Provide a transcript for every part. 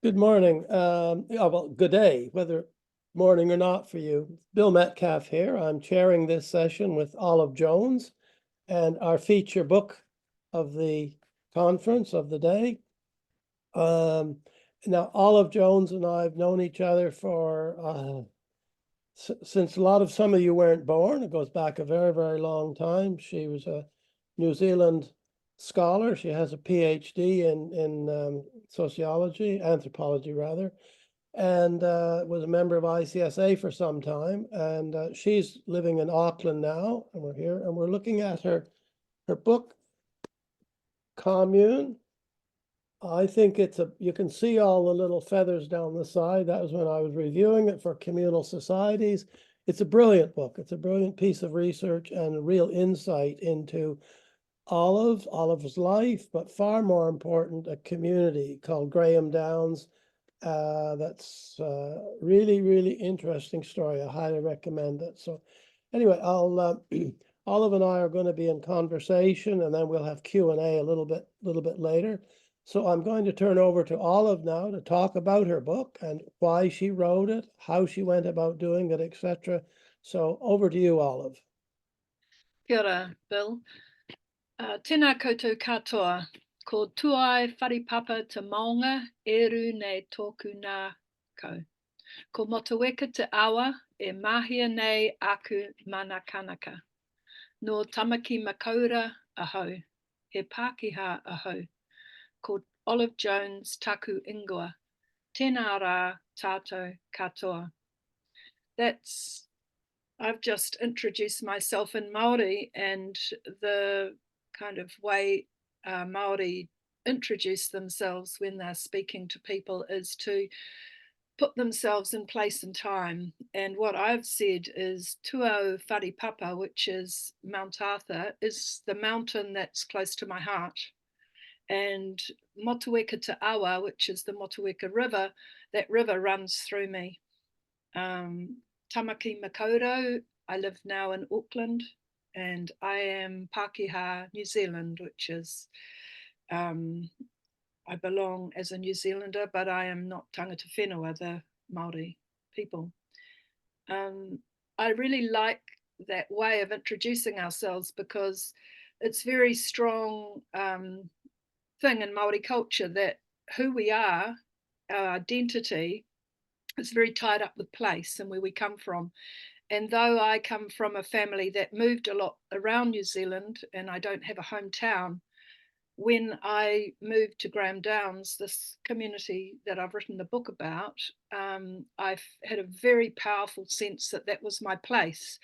Good morning. Well, good day, whether morning or not for you. Bill Metcalf here. I'm chairing this session with Olive Jones and our feature book of the conference of the day. Now, Olive Jones and I have known each other for since some of you weren't born. It goes back a very, very long time. She was a New Zealand scholar. She has a PhD in sociology, anthropology rather, and was a member of ICSA for some time. And she's living in Auckland now, and we're here, and we're looking at her book, Commune. I think you can see all the little feathers down the side. That was when I was reviewing it for Communal Societies. It's a brilliant book. It's a brilliant piece of research and a real insight into Olive's life, but far more important, a community called Graham Downs. That's really, really interesting story. I highly recommend it. So anyway, Olive and I are going to be in conversation, and then we'll have Q&A a little bit later. So I'm going to turn over to Olive now to talk about her book and why she wrote it, how she went about doing it, etc. So over to you, Olive. Kia ora, Bill. Tēnā koutou katoa, ko tuai wharipapa te maunga eru nei tōku nā kau. Ko motaweka te awa e mahia nei aku mana kanaka. No tamaki makaura ahau, he Pākehā ahau. Ko Olive Jones taku ingoa. Tēnā rā tātou katoa. I've just introduced myself in Māori, and the kind of way Māori introduce themselves when they're speaking to people is to put themselves in place and time. And what I've said is Tuau Wharipapa, which is Mount Arthur, is the mountain that's close to my heart. And Motueka Te Awa, which is the Motueka River, that river runs through me. Tamaki Makaurau, I live now in Auckland, and I am Pākehā, New Zealand, which is, I belong as a New Zealander, but I am not tangata whenua, the Māori people. I really like that way of introducing ourselves because it's very strong thing in Māori culture that who we are, our identity, is very tied up with place and where we come from. And though I come from a family that moved a lot around New Zealand and I don't have a hometown, when I moved to Graham Downs, this community that I've written the book about, I've had a very powerful sense that that was my place.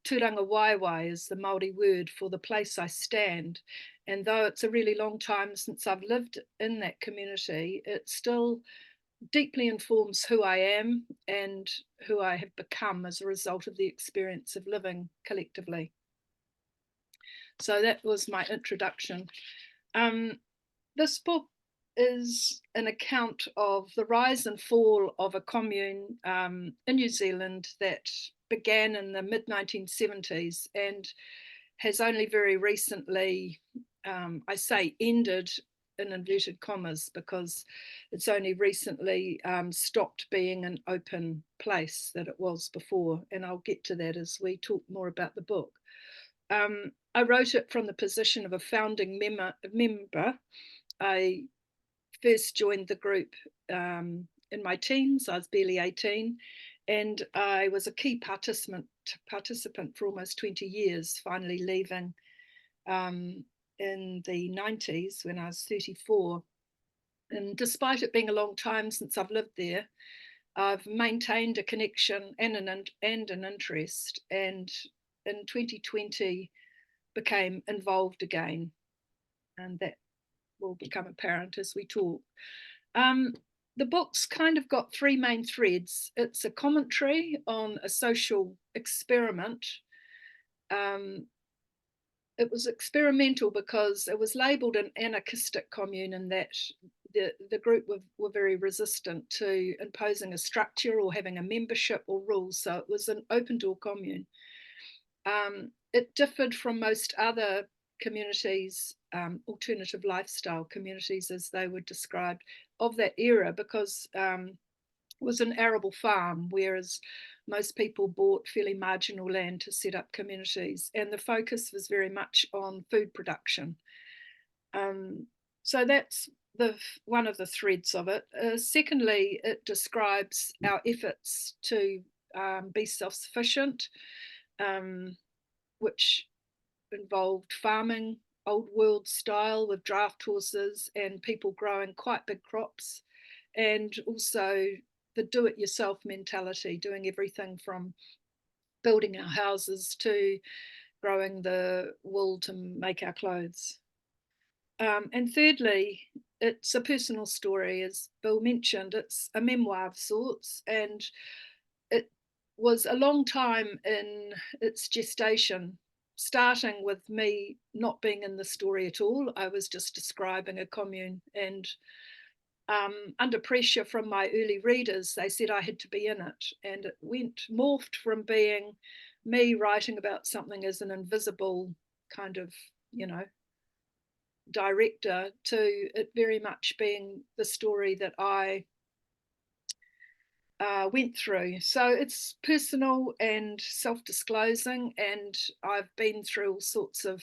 Turanga Waiwai is the Māori word for the place I stand. And though it's a really long time since I've lived in that community, it still deeply informs who I am and who I have become as a result of the experience of living collectively. So that was my introduction. This book is an account of the rise and fall of a commune in New Zealand that began in the mid-1970s and has only very recently, I say ended in inverted commas because it's only recently stopped being an open place that it was before. And I'll get to that as we talk more about the book. I wrote it from the position of a founding member. I first joined the group in my teens. I was barely 18, and I was a key participant for almost 20 years, finally leaving in the 90s when I was 34. And despite it being a long time since I've lived there, I've maintained a connection and an interest, and in 2020 became involved again, and that will become apparent as we talk. The book's kind of got three main threads. It's a commentary on a social experiment. It was experimental because it was labelled an anarchistic commune in that the group were very resistant to imposing a structure or having a membership or rules. So it was an open door commune. It differed from most other communities, alternative lifestyle communities as they were described, of that era, because it was an arable farm, whereas most people bought fairly marginal land to set up communities, and the focus was very much on food production. So that's one of the threads of it. Secondly, it describes our efforts to be self-sufficient, which involved farming, old world style with draft horses and people growing quite big crops, and also the do-it-yourself mentality, doing everything from building our houses to growing the wool to make our clothes. And thirdly, it's a personal story, as Bill mentioned. It's a memoir of sorts, and it was a long time in its gestation, starting with me not being in the story at all. I was just describing a commune, and under pressure from my early readers, they said I had to be in it, and it morphed from being me writing about something as an invisible kind of, director, to it very much being the story that I went through. So it's personal and self-disclosing, and I've been through all sorts of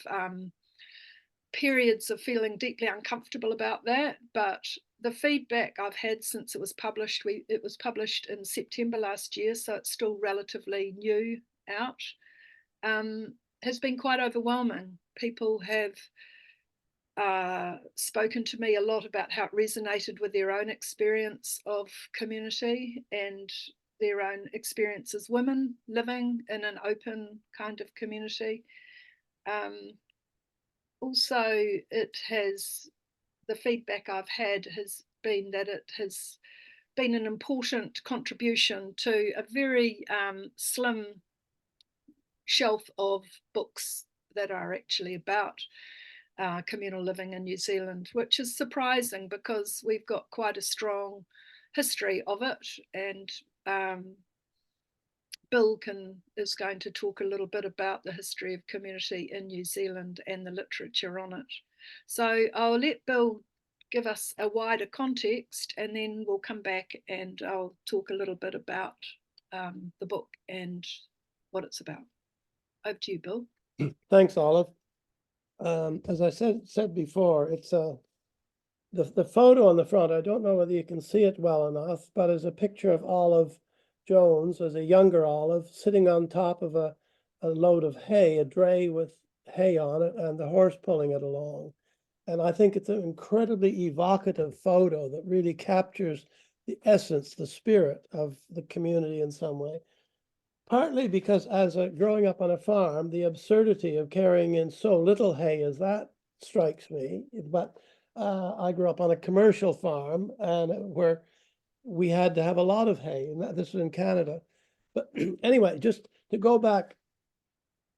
periods of feeling deeply uncomfortable about that, but the feedback I've had since it was published, it was published in September last year, so it's still relatively new out, has been quite overwhelming. People have spoken to me a lot about how it resonated with their own experience of community and their own experience as women living in an open kind of community. Also, the feedback I've had has been that it has been an important contribution to a very slim shelf of books that are actually about communal living in New Zealand, which is surprising because we've got quite a strong history of it, and Bill is going to talk a little bit about the history of community in New Zealand and the literature on it. So I'll let Bill give us a wider context, and then we'll come back and I'll talk a little bit about the book and what it's about. Over to you, Bill. Thanks, Olive. As I said before, it's the photo on the front. I don't know whether you can see it well enough, but it's a picture of Olive Jones as a younger Olive sitting on top of a load of hay, a dray with hay on it, and the horse pulling it along. And I think it's an incredibly evocative photo that really captures the essence, the spirit of the community in some way. Partly because growing up on a farm, the absurdity of carrying in so little hay as that strikes me. But I grew up on a commercial farm, and where we had to have a lot of hay, and this was in Canada. But anyway, just to go back,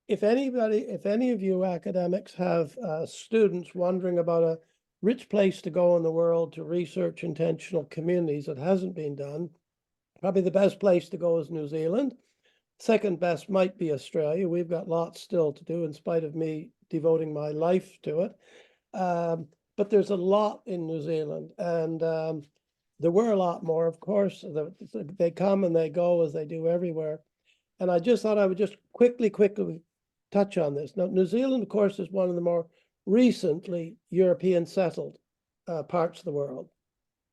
if any of you academics have students wondering about a rich place to go in the world to research intentional communities that hasn't been done, probably the best place to go is New Zealand. Second best might be Australia. We've got lots still to do in spite of me devoting my life to it. But there's a lot in New Zealand, and there were a lot more, of course. They come and they go as they do everywhere. And I just thought I would just quickly touch on this. Now, New Zealand, of course, is one of the more recently European settled parts of the world.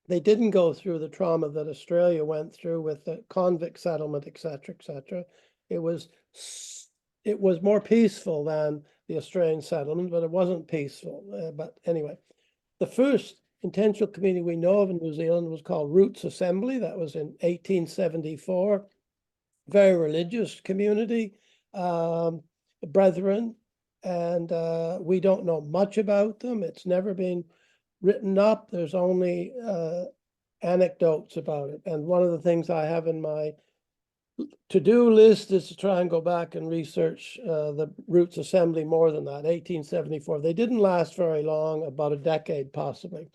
They didn't go through the trauma that Australia went through with the convict settlement, et cetera, et cetera. It was more peaceful than the Australian settlement, but it wasn't peaceful. But anyway, the first intentional community we know of in New Zealand was called Roots Assembly. That was in 1874. Very religious community, brethren, and we don't know much about them. It's never been written up. There's only anecdotes about it. And one of the things I have in my to-do list is to try and go back and research the Roots Assembly more than that, 1874. They didn't last very long, about a decade possibly.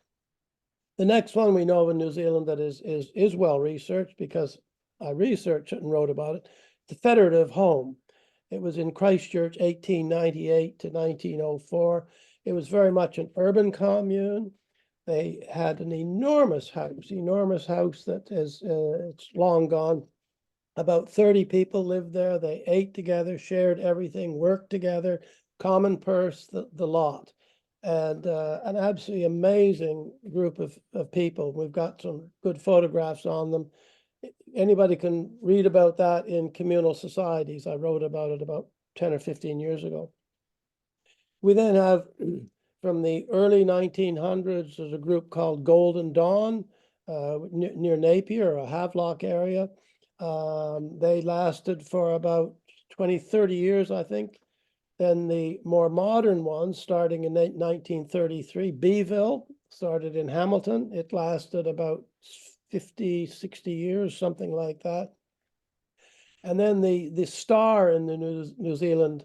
The next one we know in New Zealand that is well researched, because I researched it and wrote about it, the Federative Home. It was in Christchurch, 1898 to 1904. It was very much an urban commune. They had an enormous house that is it's long gone. About 30 people lived there. They ate together, shared everything, worked together, common purse, the lot. And an absolutely amazing group of people. We've got some good photographs on them. Anybody can read about that in Communal Societies. I wrote about it about 10 or 15 years ago. We then have, from the early 1900s, there's a group called Golden Dawn near Napier, or Havelock area. They lasted for about 20, 30 years, I think. Then the more modern ones, starting in 1933, Beeville started in Hamilton. It lasted about 50, 60 years, something like that. And then the star in the New Zealand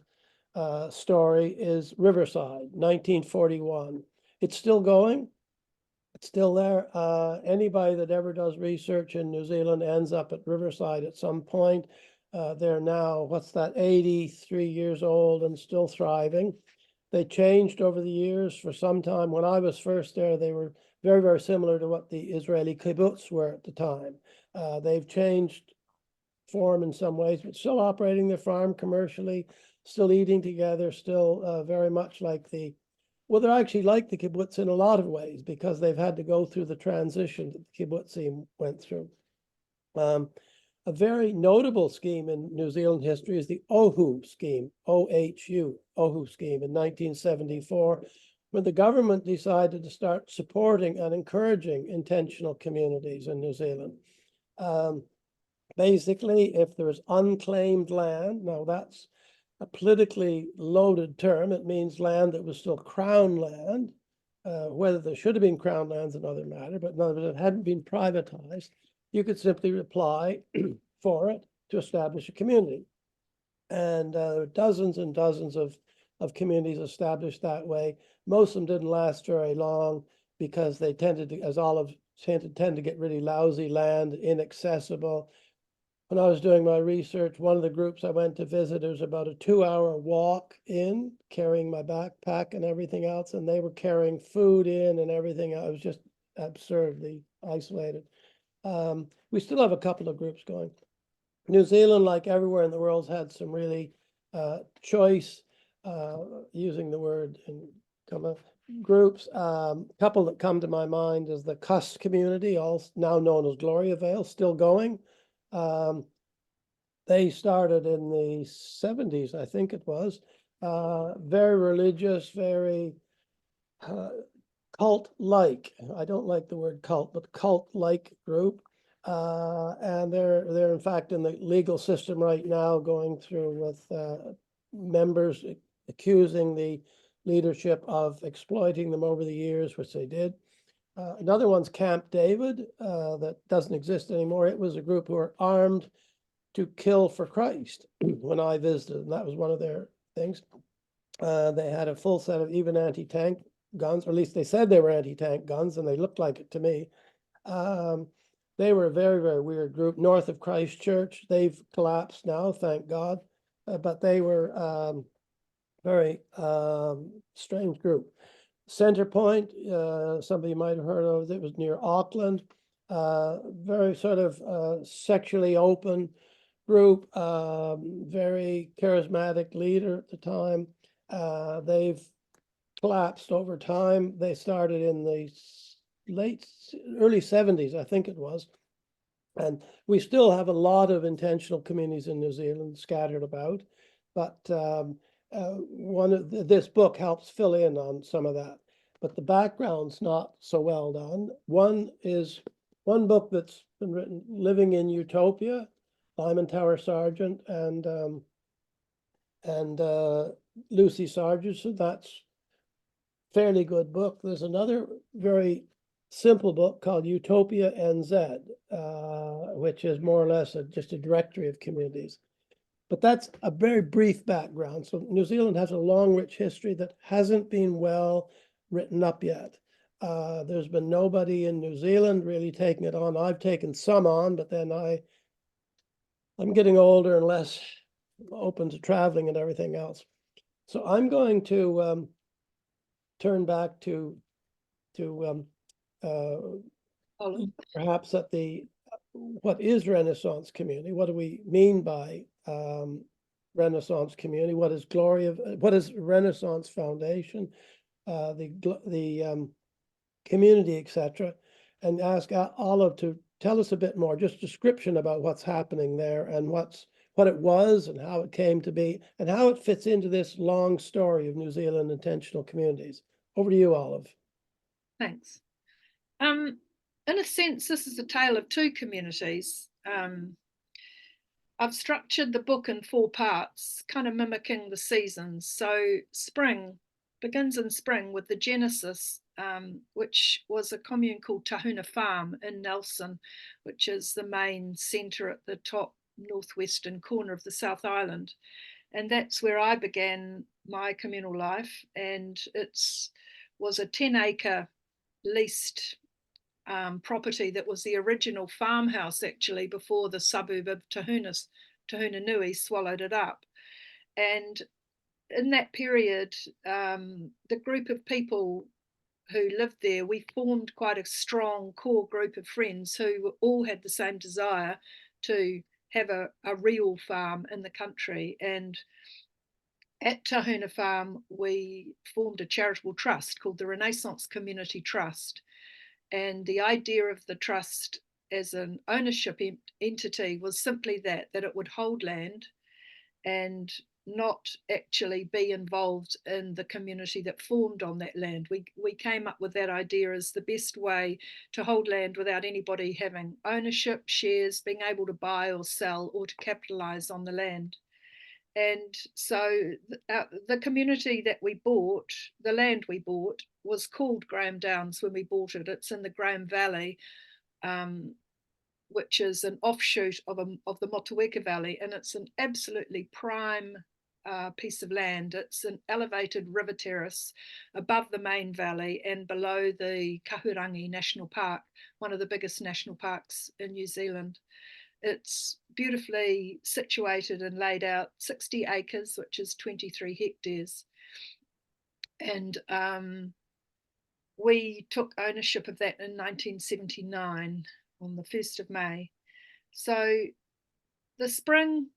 story is Riverside, 1941. It's still going. It's still there. Anybody that ever does research in New Zealand ends up at Riverside at some point. They're now, 83 years old and still thriving. They changed over the years for some time. When I was first there, they were very, very similar to what the Israeli kibbutz were at the time. They've changed form in some ways, but still operating their farm commercially, still eating together, still very much like well, they're actually like the kibbutz in a lot of ways, because they've had to go through the transition that the kibbutzim went through. A very notable scheme in New Zealand history is the OHU scheme, OHU, OHU scheme in 1974, when the government decided to start supporting and encouraging intentional communities in New Zealand. Basically, if there's unclaimed land, now that's a politically loaded term. It means land that was still crown land. Whether there should have been crown lands is another matter, but none of it hadn't been privatized. You could simply apply for it to establish a community. And dozens and dozens of communities established that way. Most of them didn't last very long, because they tended to, as olives tend to get really lousy land, inaccessible. When I was doing my research, one of the groups I went to visit, it was about a 2-hour walk in, carrying my backpack and everything else, and they were carrying food in and everything. I was just absurdly isolated. We still have a couple of groups going. New Zealand, like everywhere in the world, had some really choice, using the word in groups. Couple that come to my mind is the Cust community, all now known as Gloriavale, still going. They started in the 70s, I think it was. Very religious, very cult-like. I don't like the word cult, but cult-like group. And they're in fact in the legal system right now, going through with members accusing the leadership of exploiting them over the years, which they did. Another one's Camp David, that doesn't exist anymore. It was a group who were armed to kill for Christ when I visited, and that was one of their things. They had a full set of even anti-tank guns, or at least they said they were anti-tank guns, and they looked like it to me. They were a very, very weird group north of Christchurch. They've collapsed now, thank God, but they were very strange group. Centrepoint, somebody might have heard of it, was near Auckland. Very sort of sexually open group, very charismatic leader at the time. They've collapsed over time. They started in the early 70s, I think it was. And we still have a lot of intentional communities in New Zealand scattered about, but this book helps fill in on some of that, but the background's not so well done. One book that's been written, Living in Utopia, Lyman Tower Sargent and Lucy Sargent. So that's fairly good book. There's another very simple book called Utopia NZ, which is more or less just a directory of communities. But that's a very brief background. So New Zealand has a long, rich history that hasn't been well written up yet. There's been nobody in New Zealand really taking it on. I've taken some on, but then I'm getting older and less open to traveling and everything else. So I'm going to turn back to perhaps at what is Renaissance community? What do we mean by Renaissance community? What is Renaissance Foundation? The community, etc., and ask Olive to tell us a bit more, just description about what's happening there and what it was and how it came to be and how it fits into this long story of New Zealand intentional communities. Over to you, Olive. Thanks. In a sense, this is a tale of two communities. I've structured the book in 4 parts, kind of mimicking the seasons. So spring begins in spring with the genesis, which was a commune called Tahuna Farm in Nelson, which is the main centre at the top northwestern corner of the South Island. And that's where I began my communal life. And it was a 10-acre leased property that was the original farmhouse, actually, before the suburb of Tahuna Nui swallowed it up. And in that period, the group of people who lived there, we formed quite a strong core group of friends who all had the same desire to have a real farm in the country. And at Tahuna Farm, we formed a charitable trust called the Renaissance Community Trust. And the idea of the trust as an ownership entity was simply that it would hold land and not actually be involved in the community that formed on that land. We came up with that idea as the best way to hold land without anybody having ownership, shares, being able to buy or sell or to capitalize on the land. And so the community that we bought, the land we bought, was called Graham Downs when we bought it. It's in the Graham Valley, which is an offshoot of the Motueka Valley, and it's an absolutely prime piece of land. It's an elevated river terrace above the main valley and below the Kahurangi National Park, one of the biggest national parks in New Zealand. It's beautifully situated and laid out, 60 acres, which is 23 hectares. And we took ownership of that in 1979 on the 1st of May. So the spring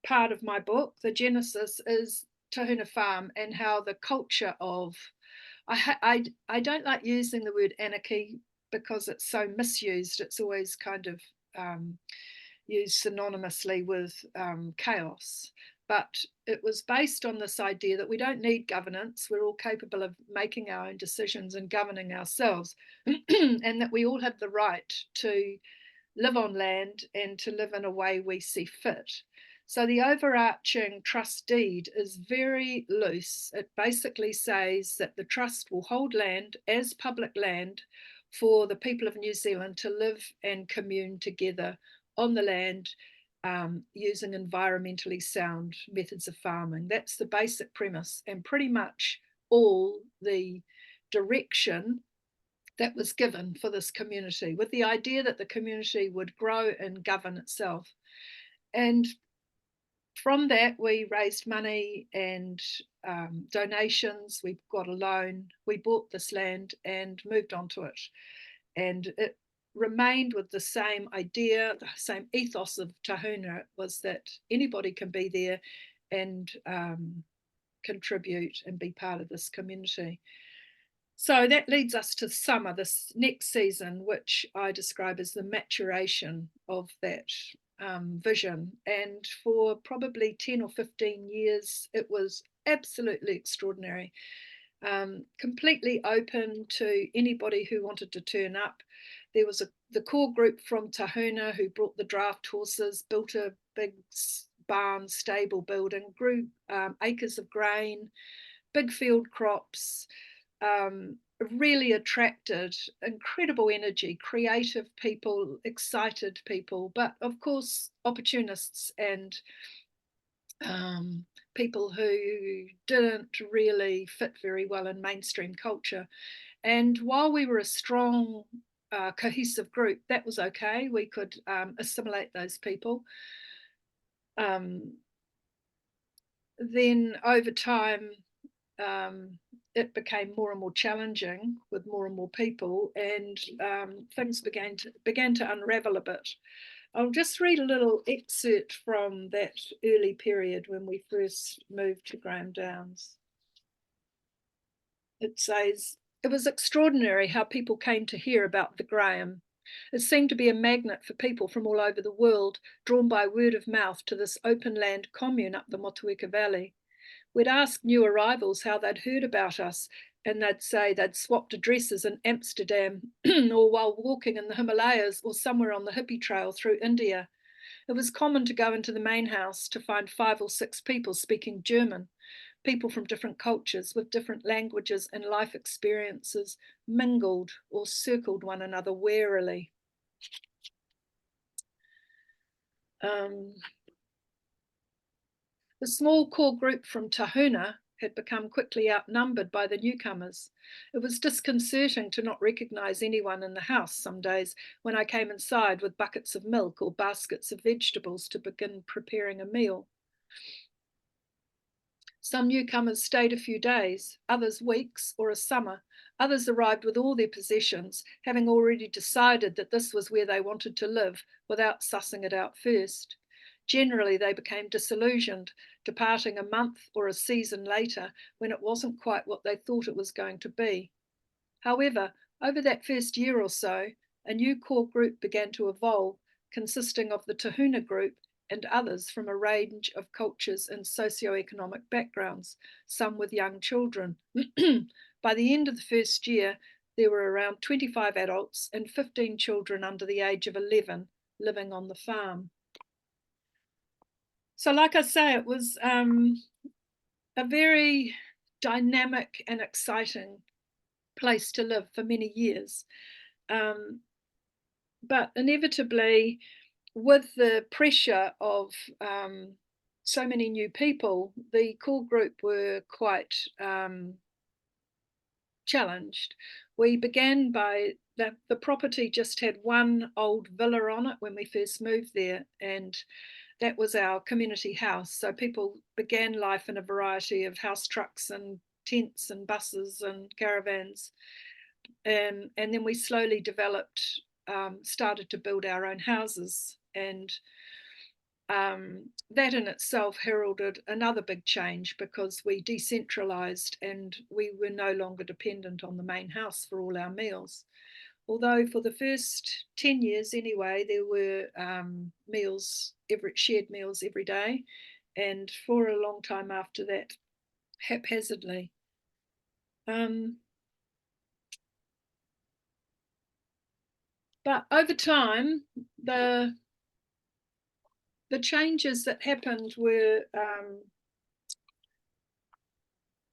part of my book, the genesis, is Tahuna Farm and how the culture of, I don't like using the word anarchy because it's so misused. It's always kind of used synonymously with chaos. But it was based on this idea that we don't need governance. We're all capable of making our own decisions and governing ourselves, and that we all have the right to live on land and to live in a way we see fit. So the overarching trust deed is very loose. It basically says that the trust will hold land as public land for the people of New Zealand to live and commune together on the land, using environmentally sound methods of farming. That's the basic premise, and pretty much all the direction that was given for this community, with the idea that the community would grow and govern itself. And from that, we raised money and donations. We got a loan. We bought this land and moved on to it. And it remained with the same idea, the same ethos of Tahuna, was that anybody can be there and contribute and be part of this community. So that leads us to summer, this next season, which I describe as the maturation of that vision. And for probably 10 or 15 years, it was absolutely extraordinary. Completely open to anybody who wanted to turn up. There was the core group from Tahuna who brought the draft horses, built a big barn stable building, grew acres of grain, big field crops, really attracted incredible energy, creative people, excited people, but of course opportunists and people who didn't really fit very well in mainstream culture. And while we were a strong, cohesive group, that was okay. We could assimilate those people. then over time, it became more and more challenging with more and more people, and things began to unravel a bit. I'll just read a little excerpt from that early period when we first moved to Graham Downs. It says, "It was extraordinary how people came to hear about the Graham. It seemed to be a magnet for people from all over the world, drawn by word of mouth to this open land commune up the Motueka Valley. We'd ask new arrivals how they'd heard about us, and they'd say they'd swapped addresses in Amsterdam or while walking in the Himalayas or somewhere on the hippie trail through India. It was common to go into the main house to find 5 or 6 people speaking German, people from different cultures with different languages and life experiences mingled or circled one another warily." The small core group from Tahuna had become quickly outnumbered by the newcomers. It was disconcerting to not recognise anyone in the house some days when I came inside with buckets of milk or baskets of vegetables to begin preparing a meal. Some newcomers stayed a few days, others weeks or a summer. Others arrived with all their possessions, having already decided that this was where they wanted to live without sussing it out first. Generally, they became disillusioned, departing a month or a season later when it wasn't quite what they thought it was going to be. However, over that first year or so, a new core group began to evolve, consisting of the Tahuna group and others from a range of cultures and socioeconomic backgrounds, some with young children. By the end of the first year, there were around 25 adults and 15 children under the age of 11 living on the farm. So, like I say, it was a very dynamic and exciting place to live for many years. But inevitably, with the pressure of so many new people, the core group were quite challenged. We began by the property just had one old villa on it when we first moved there, and that was our community house. So people began life in a variety of house trucks and tents and buses and caravans. And then we slowly developed, started to build our own houses. And that in itself heralded another big change because we decentralized and we were no longer dependent on the main house for all our meals. Although for the first 10 years anyway, there were shared meals every day, and for a long time after that, haphazardly. But over time, the changes that happened were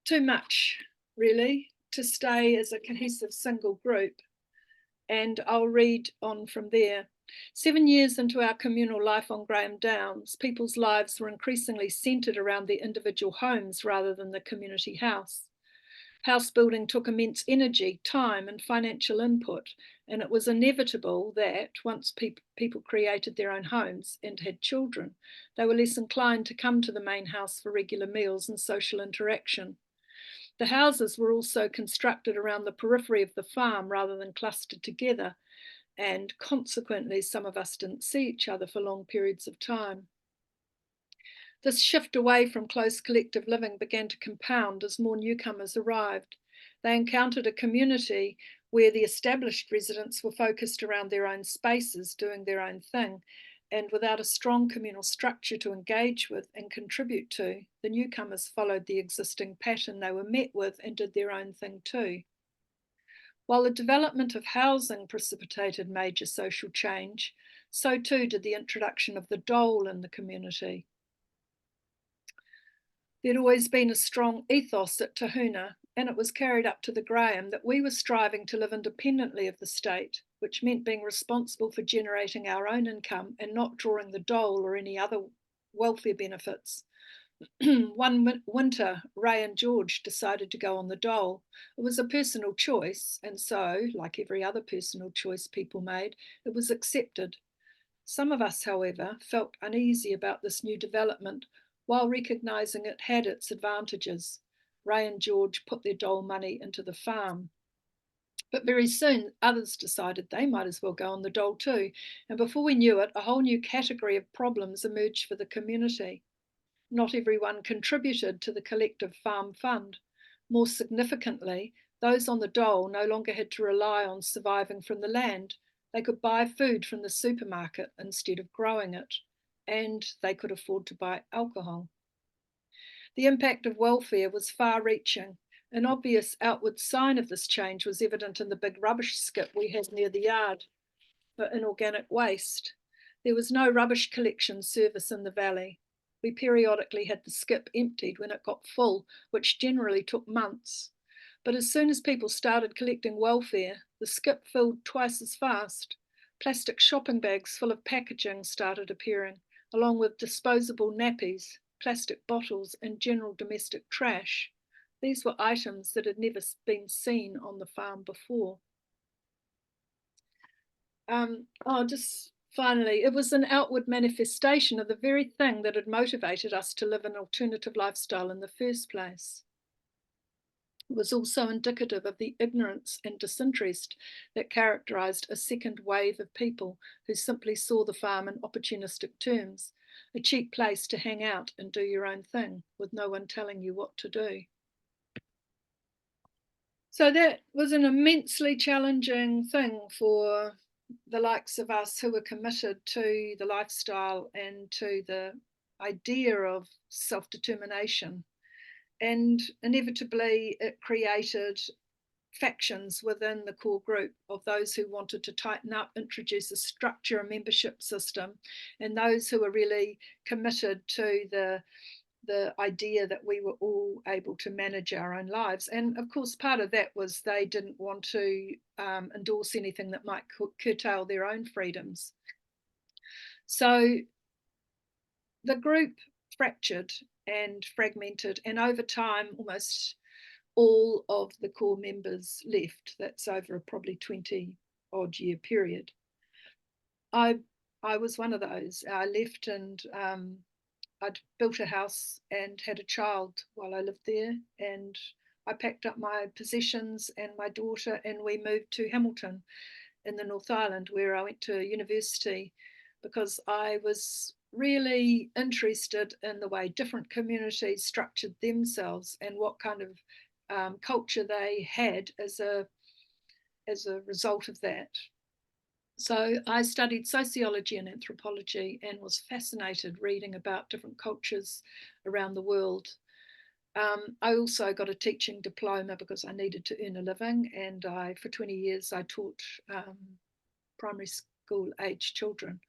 too much, really, to stay as a cohesive single group. And I'll read on from there. 7 years into our communal life on Graham Downs, people's lives were increasingly centred around their individual homes rather than the community house. House building took immense energy, time, and financial input, and it was inevitable that once people created their own homes and had children, they were less inclined to come to the main house for regular meals and social interaction. The houses were also constructed around the periphery of the farm rather than clustered together, and consequently, some of us didn't see each other for long periods of time. This shift away from close collective living began to compound as more newcomers arrived. They encountered a community where the established residents were focused around their own spaces, doing their own thing, and without a strong communal structure to engage with and contribute to, the newcomers followed the existing pattern they were met with and did their own thing too. While the development of housing precipitated major social change, so too did the introduction of the dole in the community. There'd always been a strong ethos at Tahuna, and it was carried up to the Graham that we were striving to live independently of the state, which meant being responsible for generating our own income and not drawing the dole or any other welfare benefits. One winter, Ray and George decided to go on the dole. It was a personal choice, and so, like every other personal choice people made, it was accepted. Some of us, however, felt uneasy about this new development, while recognising it had its advantages. Ray and George put their dole money into the farm. But very soon, others decided they might as well go on the dole too. And before we knew it, a whole new category of problems emerged for the community. Not everyone contributed to the collective farm fund. More significantly, those on the dole no longer had to rely on surviving from the land. They could buy food from the supermarket instead of growing it, and they could afford to buy alcohol. The impact of welfare was far-reaching. An obvious outward sign of this change was evident in the big rubbish skip we had near the yard for inorganic waste. There was no rubbish collection service in the valley. We periodically had the skip emptied when it got full, which generally took months. But as soon as people started collecting welfare, the skip filled twice as fast. Plastic shopping bags full of packaging started appearing, along with disposable nappies, plastic bottles, and general domestic trash. These were items that had never been seen on the farm before. Just finally, it was an outward manifestation of the very thing that had motivated us to live an alternative lifestyle in the first place. It was also indicative of the ignorance and disinterest that characterised a second wave of people who simply saw the farm in opportunistic terms, a cheap place to hang out and do your own thing with no one telling you what to do. So that was an immensely challenging thing for the likes of us who were committed to the lifestyle and to the idea of self-determination. And inevitably, it created factions within the core group of those who wanted to tighten up, introduce a structure, a membership system, and those who were really committed to the idea that we were all able to manage our own lives. And of course, part of that was they didn't want to endorse anything that might curtail their own freedoms. So the group fractured and fragmented, and over time, almost all of the core members left. That's over a probably 20-odd year period. I was one of those. I left, and I'd built a house and had a child while I lived there, and I packed up my possessions and my daughter, and we moved to Hamilton in the North Island, where I went to university, because I was really interested in the way different communities structured themselves and what kind of culture they had as a result of that. So I studied sociology and anthropology and was fascinated reading about different cultures around the world. I also got a teaching diploma because I needed to earn a living, and for 20 years I taught primary school age children.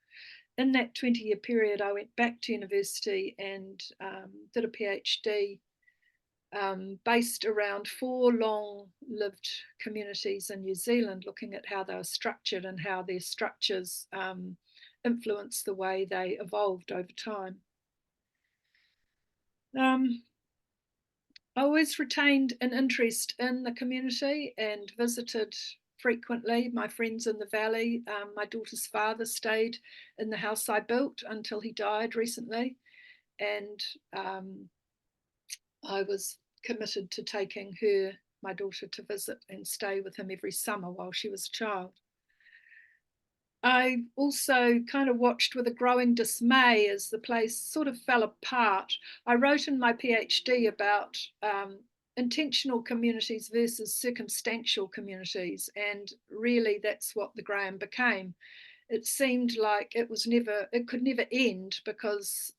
In that 20-year period, I went back to university and did a PhD based around 4 long-lived communities in New Zealand, looking at how they were structured and how their structures influenced the way they evolved over time. I always retained an interest in the community and visited frequently my friends in the valley. My daughter's father stayed in the house I built until he died recently, and I was committed to taking my daughter, to visit and stay with him every summer while she was a child. I also kind of watched with a growing dismay as the place sort of fell apart. I wrote in my PhD about intentional communities versus circumstantial communities, and really that's what the Graham became. It seemed like it could never end, because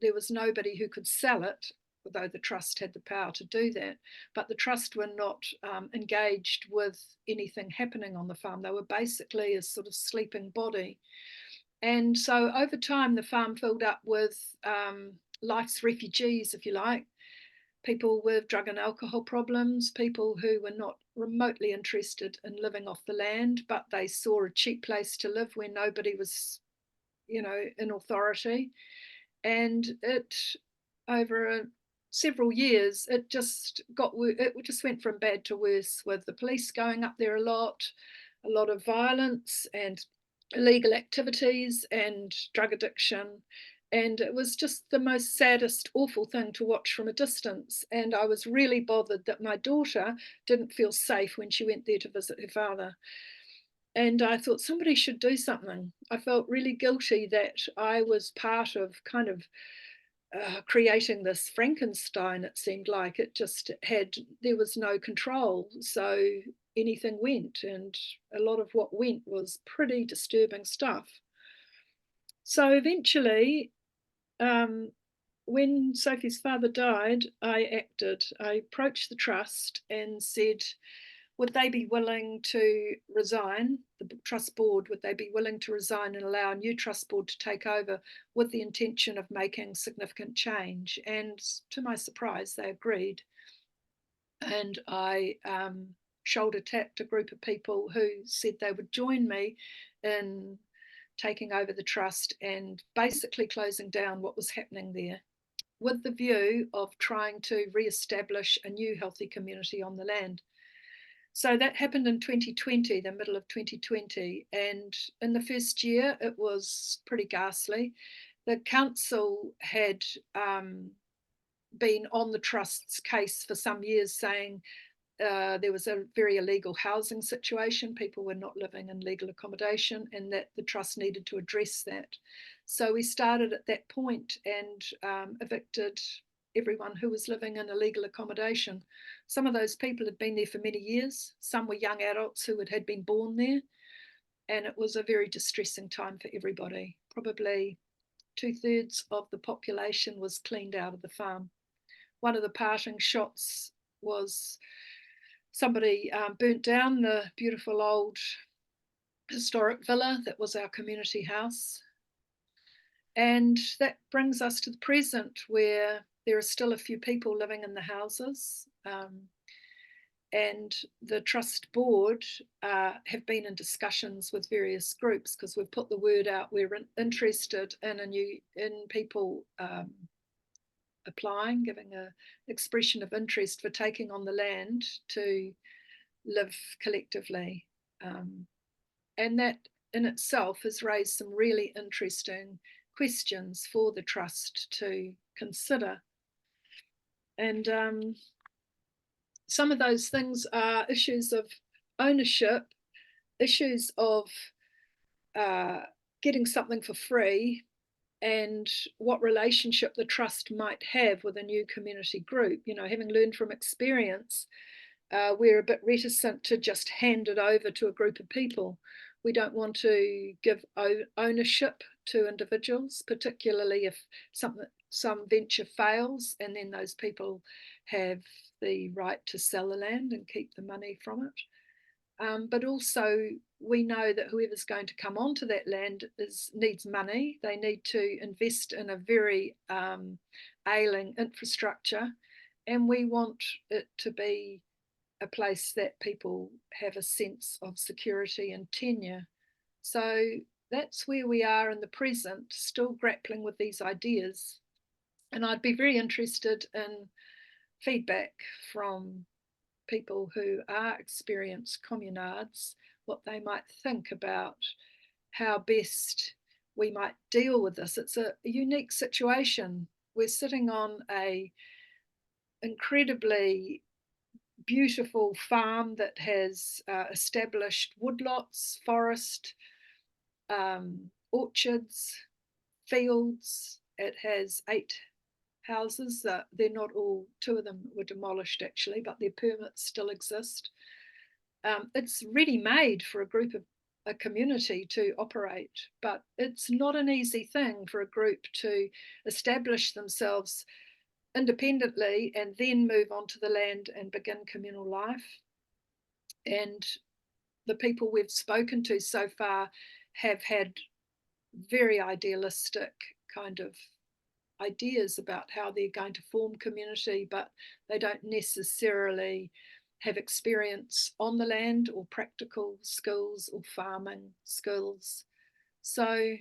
there was nobody who could sell it, although the trust had the power to do that, but the trust were not engaged with anything happening on the farm. They were basically a sort of sleeping body. And so over time, the farm filled up with life's refugees, if you like, people with drug and alcohol problems, people who were not remotely interested in living off the land, but they saw a cheap place to live where nobody was, in authority. And over several years, it just went from bad to worse, with the police going up there a lot of violence and illegal activities and drug addiction. And it was just the most saddest, awful thing to watch from a distance. And I was really bothered that my daughter didn't feel safe when she went there to visit her father. And I thought somebody should do something. I felt really guilty that I was part of kind of creating this Frankenstein, it seemed like. It just had, there was no control. So anything went. And a lot of what went was pretty disturbing stuff. So eventually, when Sophie's father died, I acted. I approached the trust and said, would they be willing to resign, the trust board, would they be willing to resign and allow a new trust board to take over with the intention of making significant change? And to my surprise, they agreed. And I shoulder tapped a group of people who said they would join me in taking over the trust and basically closing down what was happening there, with the view of trying to re-establish a new healthy community on the land. So that happened in 2020, the middle of 2020. And in the first year, it was pretty ghastly. The council had been on the trust's case for some years, saying there was a very illegal housing situation. People were not living in legal accommodation, and that the trust needed to address that. So we started at that point and evicted everyone who was living in illegal accommodation. Some of those people had been there for many years. Some were young adults who had been born there. And it was a very distressing time for everybody. Probably 2/3 of the population was cleaned out of the farm. One of the parting shots was somebody burnt down the beautiful old historic villa that was our community house. And that brings us to the present, where there are still a few people living in the houses. And the trust board have been in discussions with various groups, because we've put the word out, we're interested in people applying, giving an expression of interest for taking on the land to live collectively. And that in itself has raised some really interesting questions for the trust to consider. And some of those things are issues of ownership, issues of getting something for free, and what relationship the trust might have with a new community group. You know, having learned from experience, we're a bit reticent to just hand it over to a group of people. We don't want to give ownership to individuals, particularly if some venture fails, and then those people have the right to sell the land and keep the money from it. But also, we know that whoever's going to come onto that land needs money. They need to invest in a very ailing infrastructure, and we want it to be a place that people have a sense of security and tenure. So that's where we are in the present, still grappling with these ideas. And I'd be very interested in feedback from people who are experienced communards, what they might think about how best we might deal with this. It's a unique situation. We're sitting on a incredibly beautiful farm that has established woodlots, forest, orchards, fields. It has 8 houses. They're not all, 2 of them were demolished actually, but their permits still exist. It's ready made for a community to operate, but it's not an easy thing for a group to establish themselves independently and then move onto the land and begin communal life. And the people we've spoken to so far have had very idealistic kind of ideas about how they're going to form community, but they don't necessarily have experience on the land or practical skills or farming skills. So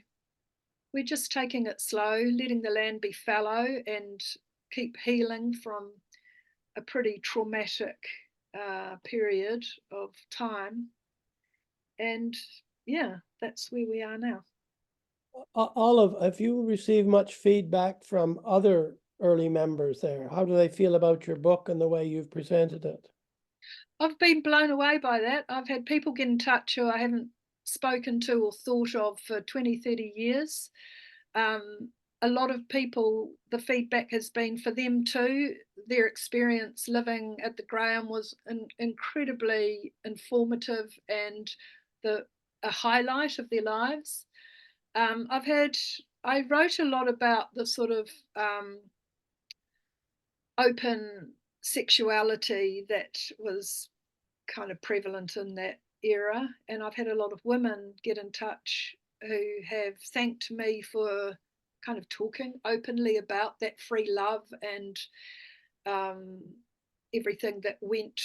we're just taking it slow, letting the land be fallow and keep healing from a pretty traumatic period of time. And yeah, that's where we are now. Olive, have you received much feedback from other early members there? How do they feel about your book and the way you've presented it? I've been blown away by that. I've had people get in touch who I haven't spoken to or thought of for 20, 30 years. A lot of people, the feedback has been for them too. Their experience living at the Graham was incredibly informative and a highlight of their lives. I wrote a lot about the sort of open sexuality that was kind of prevalent in that era. And I've had a lot of women get in touch who have thanked me for kind of talking openly about that free love and um, everything that went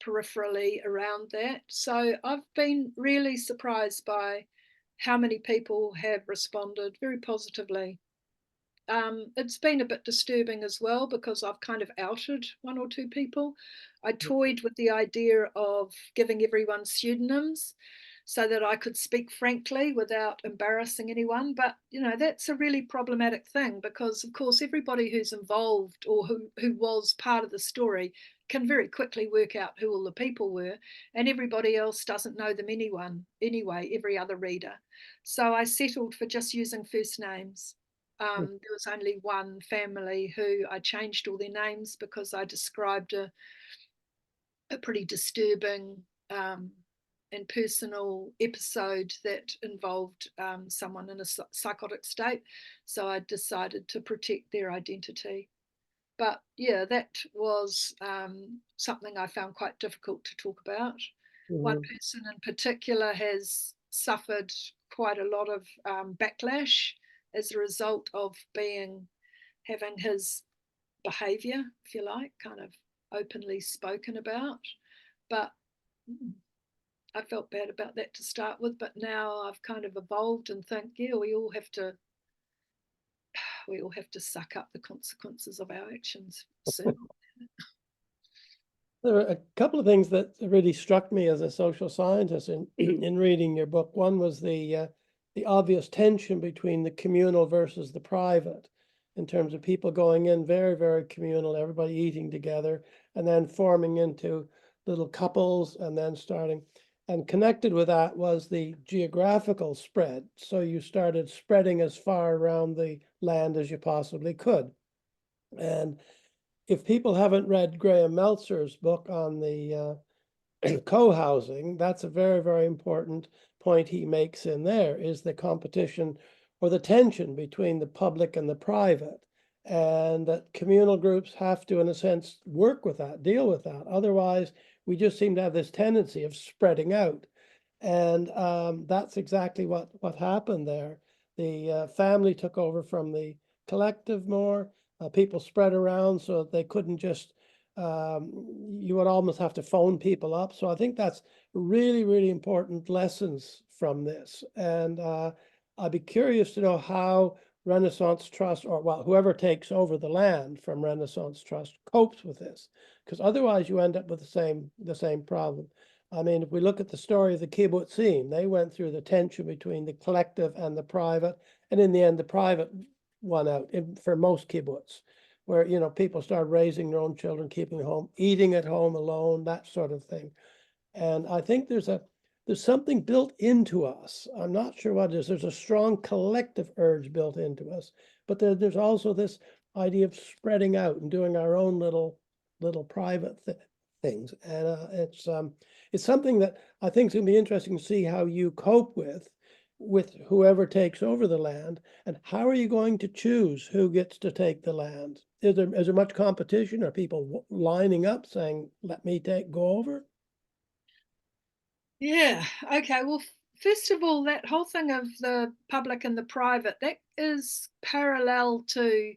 peripherally around that. So I've been really surprised by how many people have responded very positively. It's been a bit disturbing as well because I've kind of outed one or two people. I toyed with the idea of giving everyone pseudonyms so that I could speak frankly without embarrassing anyone. But, you know, that's a really problematic thing because, of course, everybody who's involved or who was part of the story can very quickly work out who all the people were, and everybody else doesn't know them anyway, every other reader. So I settled for just using first names. There was only one family who I changed all their names because I described a pretty disturbing and personal episode that involved someone in a psychotic state. So I decided to protect their identity. But yeah, that was something I found quite difficult to talk about. One Mhm. person in particular has suffered quite a lot of backlash as a result of having his behavior, if you like, kind of openly spoken about. But I felt bad about that to start with, but now I've kind of evolved and think, yeah, we all have to suck up the consequences of our actions soon. There were a couple of things that really struck me as a social scientist in in reading your book. One was the obvious tension between the communal versus the private, in terms of people going in very, very communal, everybody eating together, and then forming into little couples, and then starting. And connected with that was the geographical spread. So you started spreading as far around the land as you possibly could. And if people haven't read Graham Meltzer's book on the co-housing, that's a very, very important point he makes in there, is the competition or the tension between the public and the private. And that communal groups have to, in a sense, work with that, deal with that. Otherwise, we just seem to have this tendency of spreading out. And that's exactly what happened there. The family took over from the collective more. People spread around so that they couldn't just, you would almost have to phone people up. So I think that's really, really important lessons from this. And I'd be curious to know how Renaissance Trust, or well, whoever takes over the land from Renaissance Trust, copes with this, because otherwise you end up with the same problem. I mean, if we look at the story of the kibbutzim, they went through the tension between the collective and the private, and in the end, the private won out for most kibbutz, where people started raising their own children, keeping home, eating at home alone, that sort of thing. And I think there's something built into us. I'm not sure what it is. There's a strong collective urge built into us, but there's also this idea of spreading out and doing our own little private things. And it's something that I think is going to be interesting to see how you cope with whoever takes over the land, and how are you going to choose who gets to take the land? Is there much competition? Are people lining up saying, "Let me go over"? Yeah. Okay. Well, first of all, that whole thing of the public and the private, that is parallel to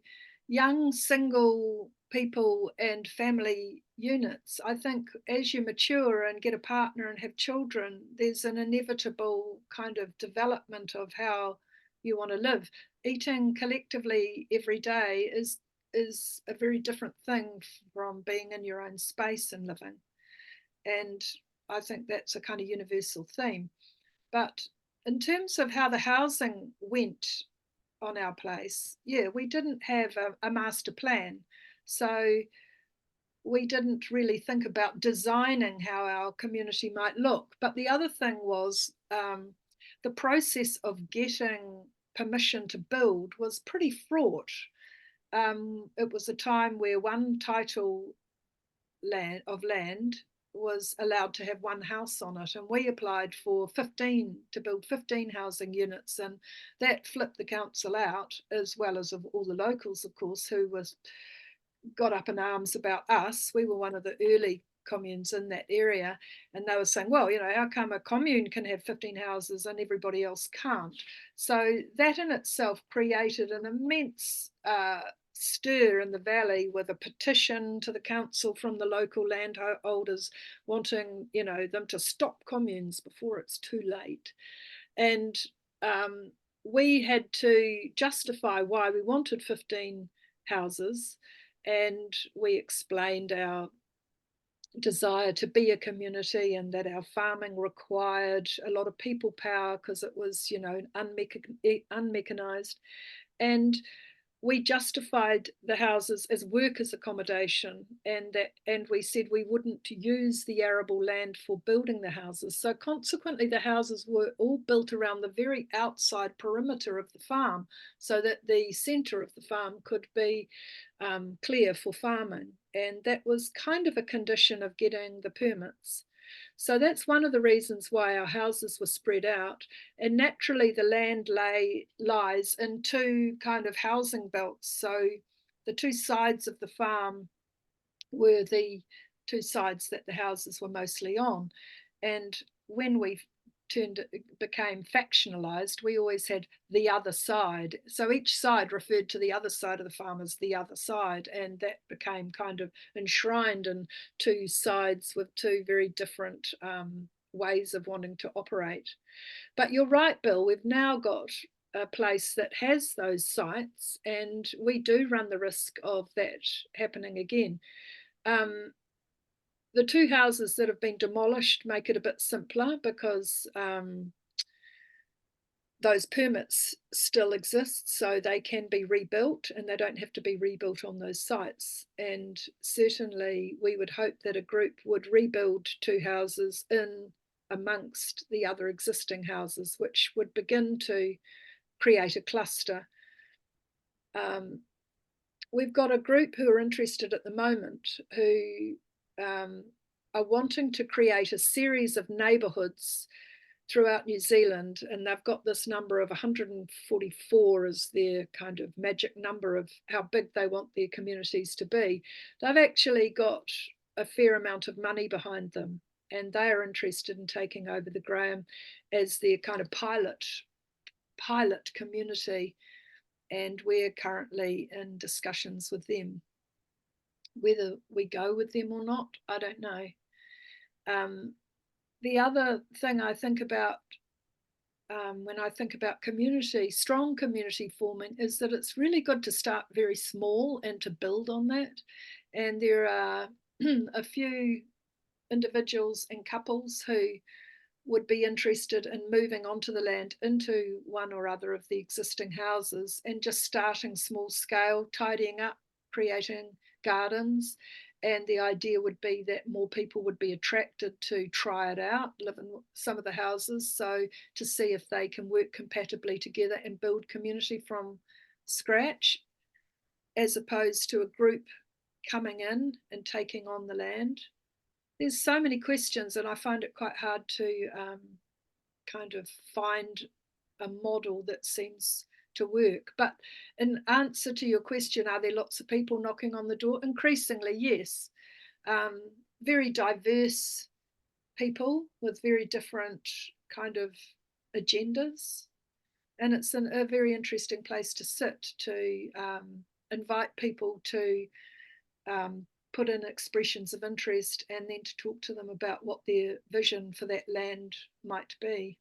young single people and family units. I think as you mature and get a partner and have children, there's an inevitable kind of development of how you want to live. Eating collectively every day is a very different thing from being in your own space and living. And I think that's a kind of universal theme. But in terms of how the housing went on our place, yeah, we didn't have a master plan. So we didn't really think about designing how our community might look. But the other thing was the process of getting permission to build was pretty fraught. It was a time where one title of land was allowed to have one house on it, and we applied for 15 to build 15 housing units, and that flipped the council out, as well as of all the locals, of course, who was got up in arms about us. We were one of the early communes in that area, and they were saying, well, you know, how come a commune can have 15 houses and everybody else can't? So that in itself created an immense stir in the valley, with a petition to the council from the local landholders wanting, you know, them to stop communes before it's too late. And we had to justify why we wanted 15 houses, and we explained our desire to be a community, and that our farming required a lot of people power because it was, you know, unmechanized. And we justified the houses as workers' accommodation, and we said we wouldn't use the arable land for building the houses. So consequently, the houses were all built around the very outside perimeter of the farm, so that the centre of the farm could be clear for farming. And that was kind of a condition of getting the permits. So that's one of the reasons why our houses were spread out. And naturally, the land lies in two kind of housing belts. So the two sides of the farm were the two sides that the houses were mostly on. And when we became factionalized, we always had the other side. So each side referred to the other side of the farm as the other side, and that became kind of enshrined in two sides with two very different ways of wanting to operate. But you're right, Bill, we've now got a place that has those sites, and we do run the risk of that happening again. The two houses that have been demolished make it a bit simpler, because those permits still exist, so they can be rebuilt, and they don't have to be rebuilt on those sites. And certainly we would hope that a group would rebuild two houses in amongst the other existing houses, which would begin to create a cluster. We've got a group who are interested at the moment, who are wanting to create a series of neighbourhoods throughout New Zealand, and they've got this number of 144 as their kind of magic number of how big they want their communities to be. They've actually got a fair amount of money behind them, and they are interested in taking over the Graham as their kind of pilot community. And we're currently in discussions with them. Whether we go with them or not, I don't know. The other thing I think about when I think about community, strong community forming, is that it's really good to start very small and to build on that. And there are a few individuals and couples who would be interested in moving onto the land into one or other of the existing houses, and just starting small scale, tidying up, creating gardens. And the idea would be that more people would be attracted to try it out, live in some of the houses, so to see if they can work compatibly together and build community from scratch, as opposed to a group coming in and taking on the land. There's so many questions, and I find it quite hard to kind of find a model that seems to work. But in answer to your question, are there lots of people knocking on the door? Increasingly, yes. Very diverse people with very different kind of agendas. And it's a very interesting place to sit, to invite people to put in expressions of interest, and then to talk to them about what their vision for that land might be.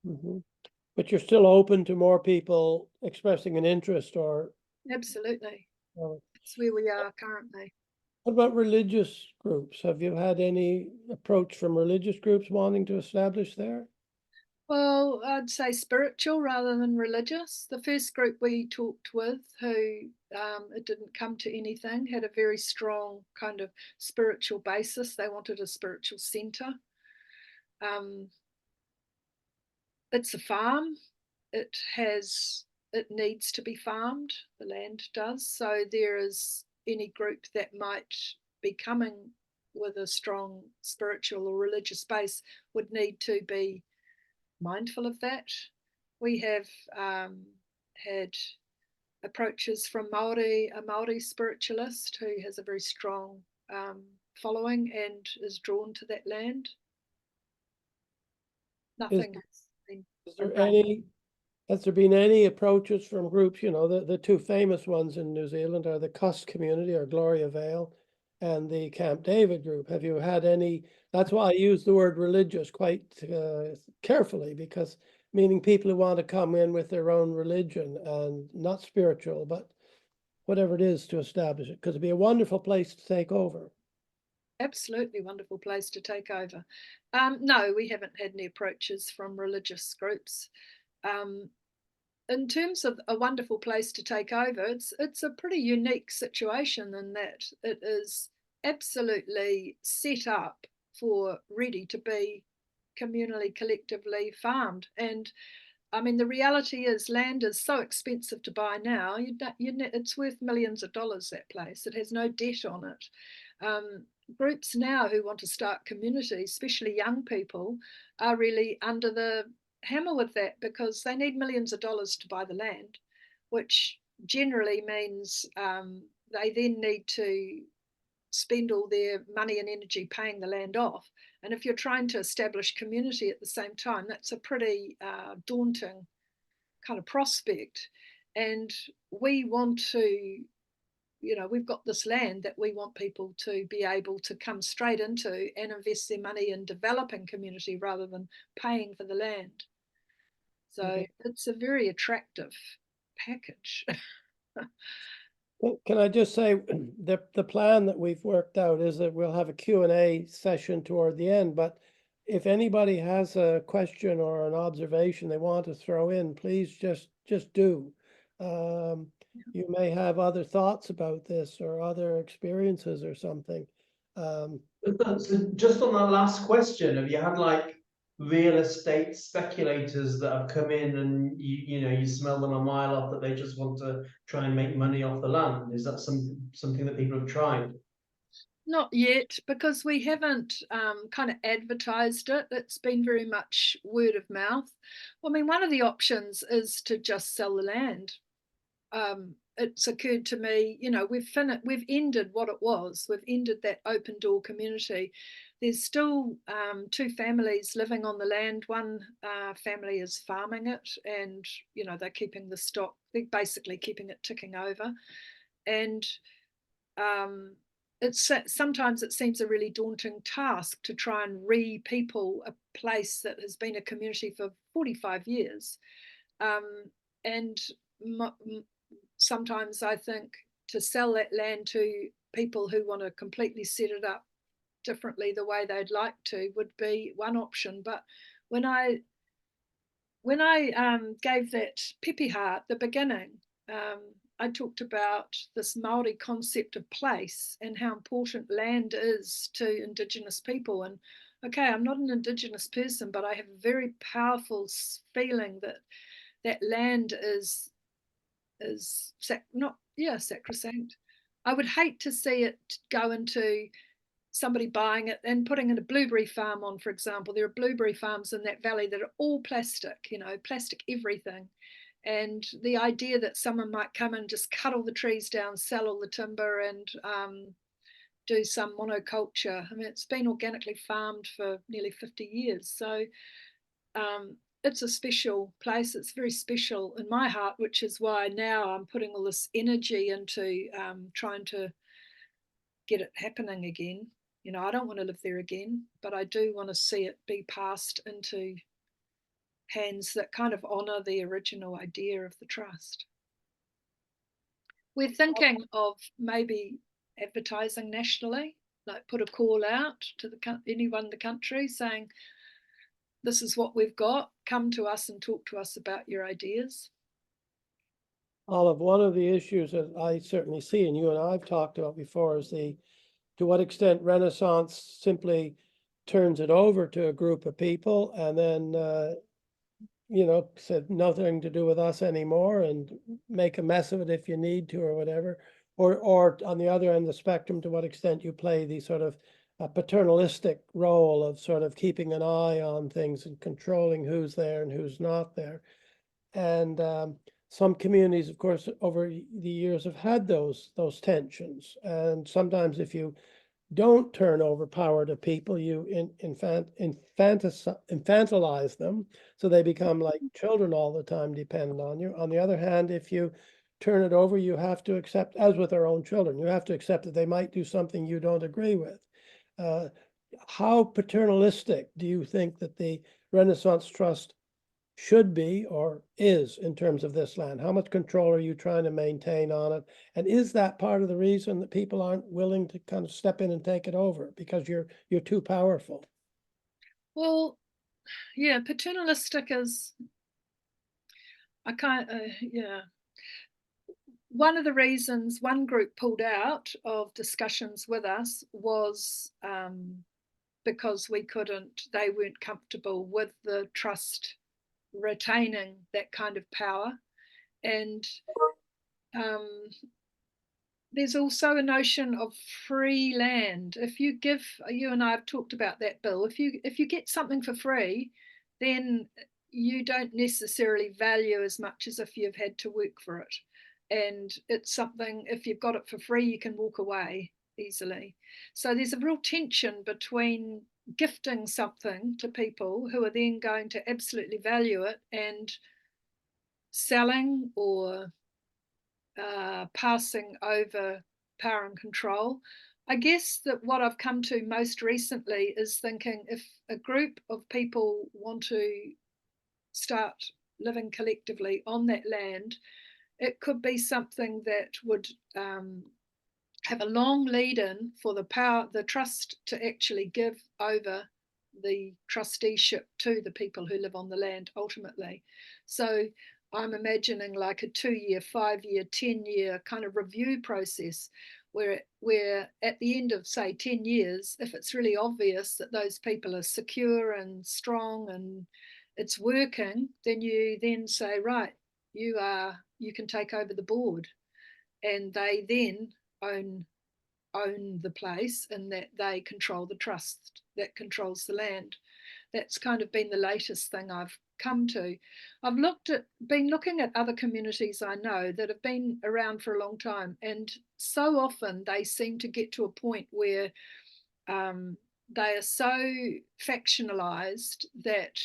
Mm-hmm. But you're still open to more people expressing an interest, or? Absolutely. That's where we are currently. What about religious groups? Have you had any approach from religious groups wanting to establish there? Well, I'd say spiritual rather than religious. The first group we talked with, who it didn't come to anything, had a very strong kind of spiritual basis. They wanted a spiritual centre. Um, it's a farm. It needs to be farmed. The land does. So there is any group that might be coming with a strong spiritual or religious base would need to be mindful of that. We have had approaches from Maori, a Maori spiritualist who has a very strong following and is drawn to that land. Nothing has been Is there any, has there been any approaches from groups, you know, the two famous ones in New Zealand are the Cuss community or Gloria Vale and the Camp David group. Have you had any, that's why I use the word religious quite carefully, because meaning people who want to come in with their own religion and not spiritual, but whatever it is to establish it, because it'd be a wonderful place to take over. absolutely wonderful place to take over. No, we haven't had any approaches from religious groups. In terms of a wonderful place to take over, it's a pretty unique situation in that it is absolutely set up for ready to be communally, collectively farmed. And I mean, the reality is land is so expensive to buy now. It's worth millions of dollars, that place. It has no debt on it. Groups now who want to start communities, especially young people, are really under the hammer with that because they need millions of dollars to buy the land, which generally means they then need to spend all their money and energy paying the land off. And if you're trying to establish community at the same time, that's a pretty daunting kind of prospect. And we want to, we've got this land that we want people to be able to come straight into and invest their money in developing community rather than paying for the land. So it's a very attractive package. Can I just say, the plan that we've worked out is that we'll have a Q&A session toward the end, but if anybody has a question or an observation they want to throw in, please just do. You may have other thoughts about this or other experiences or something. So just on that last question, have you had like real estate speculators that have come in and you smell them a mile off that they just want to try and make money off the land? Is that something that people have tried? Not yet, because we haven't kind of advertised it. It's been very much word of mouth. Well, I mean, one of the options is to just sell the land. It's occurred to me, we've ended what it was. We've ended that open door community. There's still two families living on the land. One family is farming it, and they're keeping the stock. They're basically keeping it ticking over, and sometimes it seems a really daunting task to try and re-people a place that has been a community for 45 years, and sometimes I think to sell that land to people who want to completely set it up differently the way they'd like to would be one option. But when I gave that pepeha at the beginning, I talked about this Maori concept of place and how important land is to Indigenous people. And okay, I'm not an Indigenous person, but I have a very powerful feeling that land is sacrosanct. I would hate to see it go into somebody buying it and putting in a blueberry farm on, for example. There are blueberry farms in that valley that are all plastic, plastic everything. And the idea that someone might come and just cut all the trees down, sell all the timber, and do some monoculture. I mean, it's been organically farmed for nearly 50 years. So it's a special place. It's very special in my heart, which is why now I'm putting all this energy into trying to get it happening again. I don't want to live there again, but I do want to see it be passed into hands that kind of honour the original idea of the trust. We're thinking of maybe advertising nationally, like put a call out to anyone in the country saying, this is what we've got. Come to us and talk to us about your ideas. Olive, one of the issues that I certainly see, and you and I have talked about before, is to what extent Renaissance simply turns it over to a group of people and then, said nothing to do with us anymore and make a mess of it if you need to or whatever. Or on the other end of the spectrum, to what extent you play the sort of paternalistic role of sort of keeping an eye on things and controlling who's there and who's not there. And some communities, of course, over the years have had those tensions. And sometimes if you don't turn over power to people, you infantilize them, so they become like children all the time, dependent on you. On the other hand, if you turn it over, you have to accept, as with our own children, you have to accept that they might do something you don't agree with. How paternalistic do you think that the Renaissance Trust should be or is in terms of this land? How much control are you trying to maintain on it? And is that part of the reason that people aren't willing to kind of step in and take it over because you're too powerful? Well, yeah, paternalistic is, yeah. One of the reasons one group pulled out of discussions with us was because they weren't comfortable with the trust retaining that kind of power. And there's also a notion of free land. If you and I have talked about that, Bill, if you get something for free, then you don't necessarily value as much as if you've had to work for it. And it's something, if you've got it for free, you can walk away easily. So there's a real tension between gifting something to people who are then going to absolutely value it and selling or passing over power and control. I guess that what I've come to most recently is thinking, if a group of people want to start living collectively on that land, it could be something that would have a long lead-in for the trust to actually give over the trusteeship to the people who live on the land ultimately. So I'm imagining like a 2-year, 5-year, 10-year kind of review process where at the end of, say, 10 years, if it's really obvious that those people are secure and strong and it's working, then you then say, right, you can take over the board, and they then own the place, and that they control the trust that controls the land. That's kind of been the latest thing I've come to. I've been looking at other communities I know that have been around for a long time, and so often they seem to get to a point where they are so factionalized that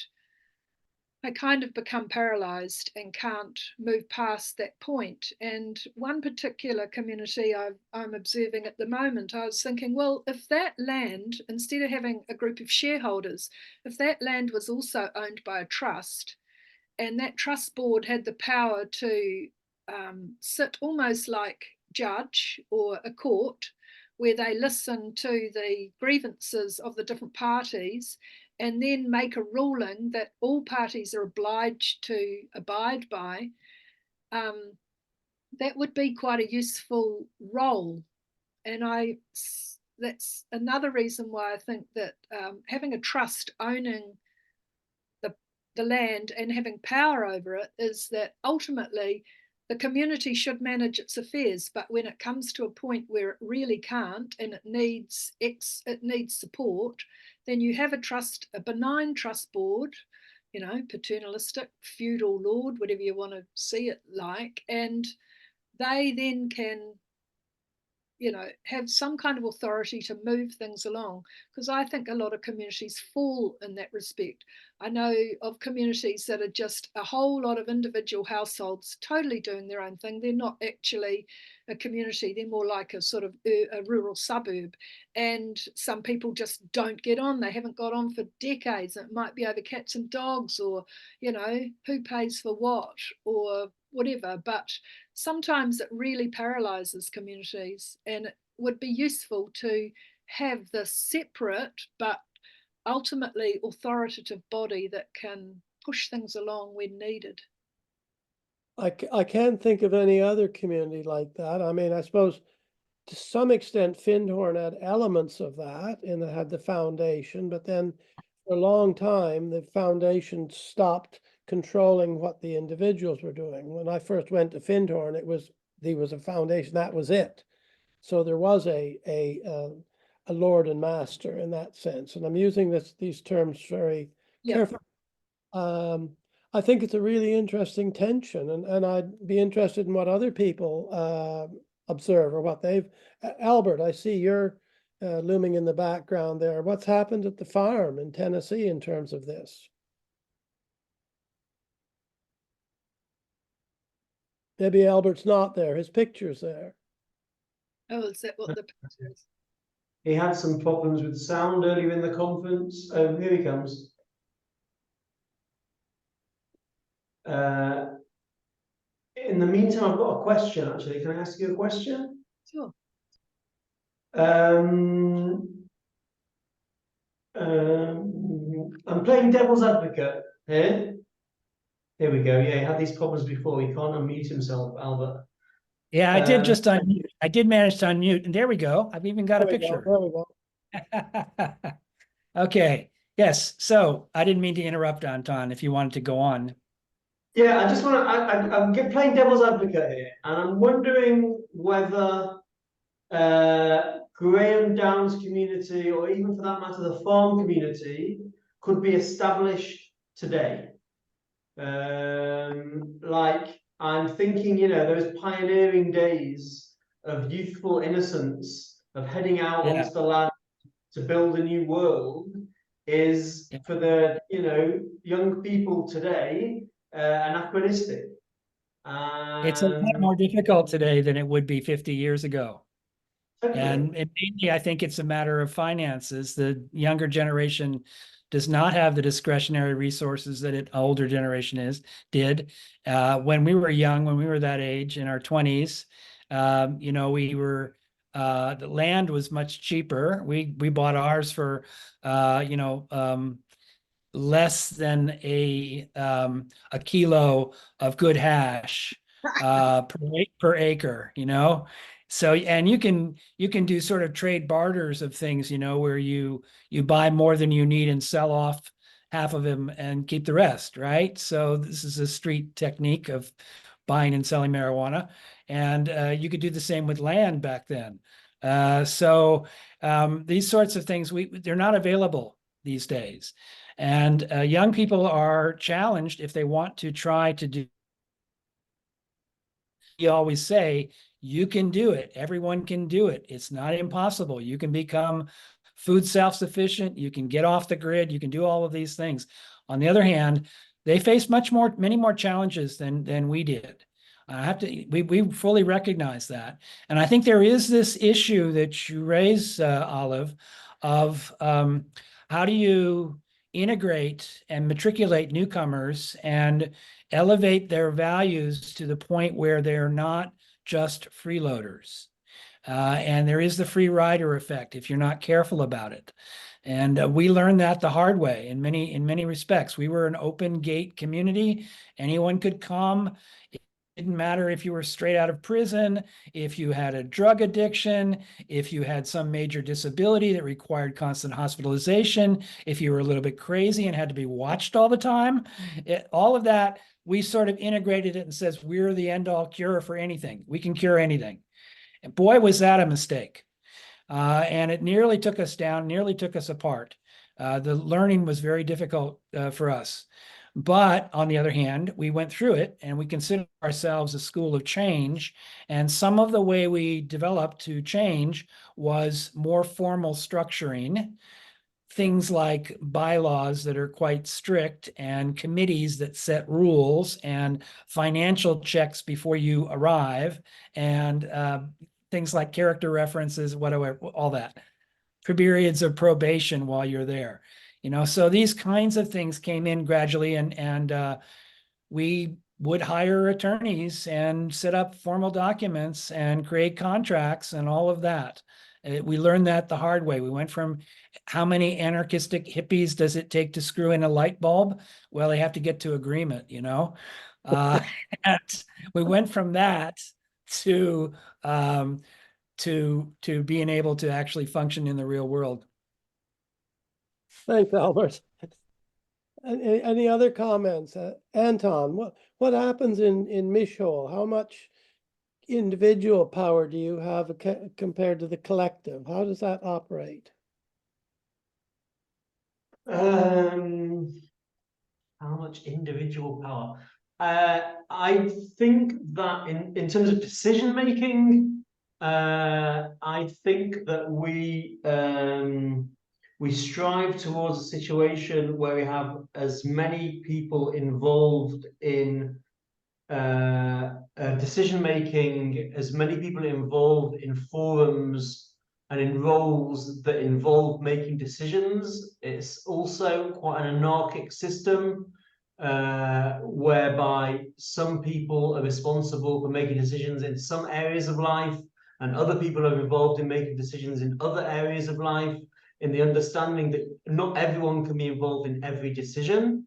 I kind of become paralyzed and can't move past that point. And one particular community I'm observing at the moment, I was thinking, well, if that land, instead of having a group of shareholders, if that land was also owned by a trust, and that trust board had the power to sit almost like judge or a court, where they listen to the grievances of the different parties and then make a ruling that all parties are obliged to abide by, that would be quite a useful role. And that's another reason why I think that having a trust owning the land and having power over it is that ultimately the community should manage its affairs, but when it comes to a point where it really can't and it needs support, then you have a benign trust board, paternalistic, feudal lord, whatever you want to see it like, and they then can have some kind of authority to move things along, because I think a lot of communities fall in that respect. I know of communities that are just a whole lot of individual households totally doing their own thing. They're not actually a community, they're more like a sort of a rural suburb, and some people just don't get on. They haven't got on for decades. It might be over cats and dogs, or who pays for what or whatever, but sometimes it really paralyzes communities, and it would be useful to have this separate but ultimately authoritative body that can push things along when needed. I can't think of any other community like that. I mean, I suppose to some extent Findhorn had elements of that and it had the foundation, but then for a long time, the foundation stopped controlling what the individuals were doing. When I first went to Findhorn, there was a foundation, that was it. So there was a lord and master in that sense. And I'm using these terms very carefully. I think it's a really interesting tension, and I'd be interested in what other people observe or what they've. Albert, I see you're looming in the background there. What's happened at the farm in Tennessee in terms of this? Maybe Albert's not there. His picture's there. Oh, is that what the picture is? He had some problems with sound earlier in the conference. Oh, here he comes. In the meantime, I've got a question, actually. Can I ask you a question? Sure. I'm playing devil's advocate here. Here we go. Yeah, he had these problems before. He can't unmute himself, Albert. Yeah, I did just unmute. I did manage to unmute, and there we go. I've even got a There we go, picture. there we go. Okay. Yes. So I didn't mean to interrupt, Anton, if you wanted to go on. Yeah, I just want to. I'm playing devil's advocate here, and I'm wondering whether Graham Downs community, or even for that matter, the farm community, could be established today. Like, I'm thinking, you know, those pioneering days of youthful innocence, of heading out onto the land to build a new world, is for the, you know, young people today anachronistic. It's a lot more difficult today than it would be 50 years ago. And mainly, I think it's a matter of finances. The younger generation does not have the discretionary resources that an older generation did. When we were young, when we were that age in our 20s, you know, the land was much cheaper. We bought ours for, you know, less than a kilo of good hash per acre, you know. So, and you can do sort of trade barters of things, you know, where you buy more than you need and sell off half of them and keep the rest, right? So this is a street technique of buying and selling marijuana, and you could do the same with land back then. So these sorts of things, they're not available these days. And young people are challenged if they want to try to do. You always say, you can do it. Everyone can do it. It's not impossible. You can become food self-sufficient. You can get off the grid. You can do all of these things. On the other hand, they face many more challenges than we did. We fully recognize that. And I think there is this issue that you raise, Olive, of how do you integrate and matriculate newcomers and elevate their values to the point where they're not just freeloaders. And there is the free rider effect if you're not careful about it. And we learned that the hard way in many respects. We were an open gate community. Anyone could come. It didn't matter if you were straight out of prison, if you had a drug addiction, if you had some major disability that required constant hospitalization, if you were a little bit crazy and had to be watched all the time. All of that, we sort of integrated it and says, we're the end-all cure for anything. We can cure anything. And boy, was that a mistake. And it nearly took us down, nearly took us apart. The learning was very difficult for us. But on the other hand, we went through it and we consider ourselves a school of change. And some of the way we developed to change was more formal structuring, things like bylaws that are quite strict and committees that set rules and financial checks before you arrive, and things like character references, whatever, all that. Periods of probation while you're there. You know, so these kinds of things came in gradually, and we would hire attorneys and set up formal documents and create contracts and all of that. We learned that the hard way. We went from how many anarchistic hippies does it take to screw in a light bulb? Well, they have to get to agreement, you know? And we went from that to being able to actually function in the real world. Thanks, Albert. Any other comments? Anton, what happens in Mishol? How much individual power do you have compared to the collective? How does that operate? How much individual power? I think that in terms of decision making, I think that we strive towards a situation where we have as many people involved in decision making, as many people involved in forums and in roles that involve making decisions. It's also quite an anarchic system whereby some people are responsible for making decisions in some areas of life, and other people are involved in making decisions in other areas of life, in the understanding that not everyone can be involved in every decision,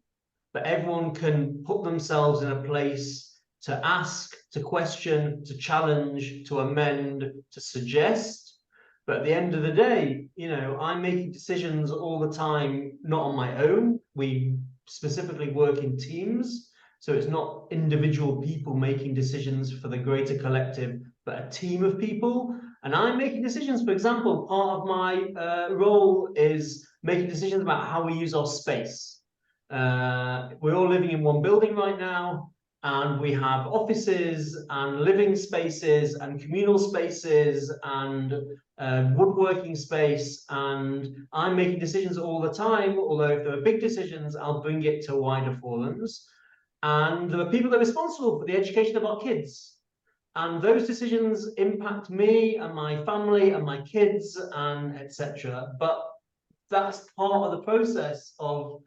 but everyone can put themselves in a place to ask, to question, to challenge, to amend, to suggest. But at the end of the day, you know, I'm making decisions all the time, not on my own. We specifically work in teams. So it's not individual people making decisions for the greater collective, but a team of people. And I'm making decisions. For example, part of my role is making decisions about how we use our space. We're all living in one building right now, and we have offices and living spaces and communal spaces and woodworking space, and I'm making decisions all the time, although if there are big decisions, I'll bring it to wider forums. And there are people that are responsible for the education of our kids. And those decisions impact me and my family and my kids and etc. But that's part of the process of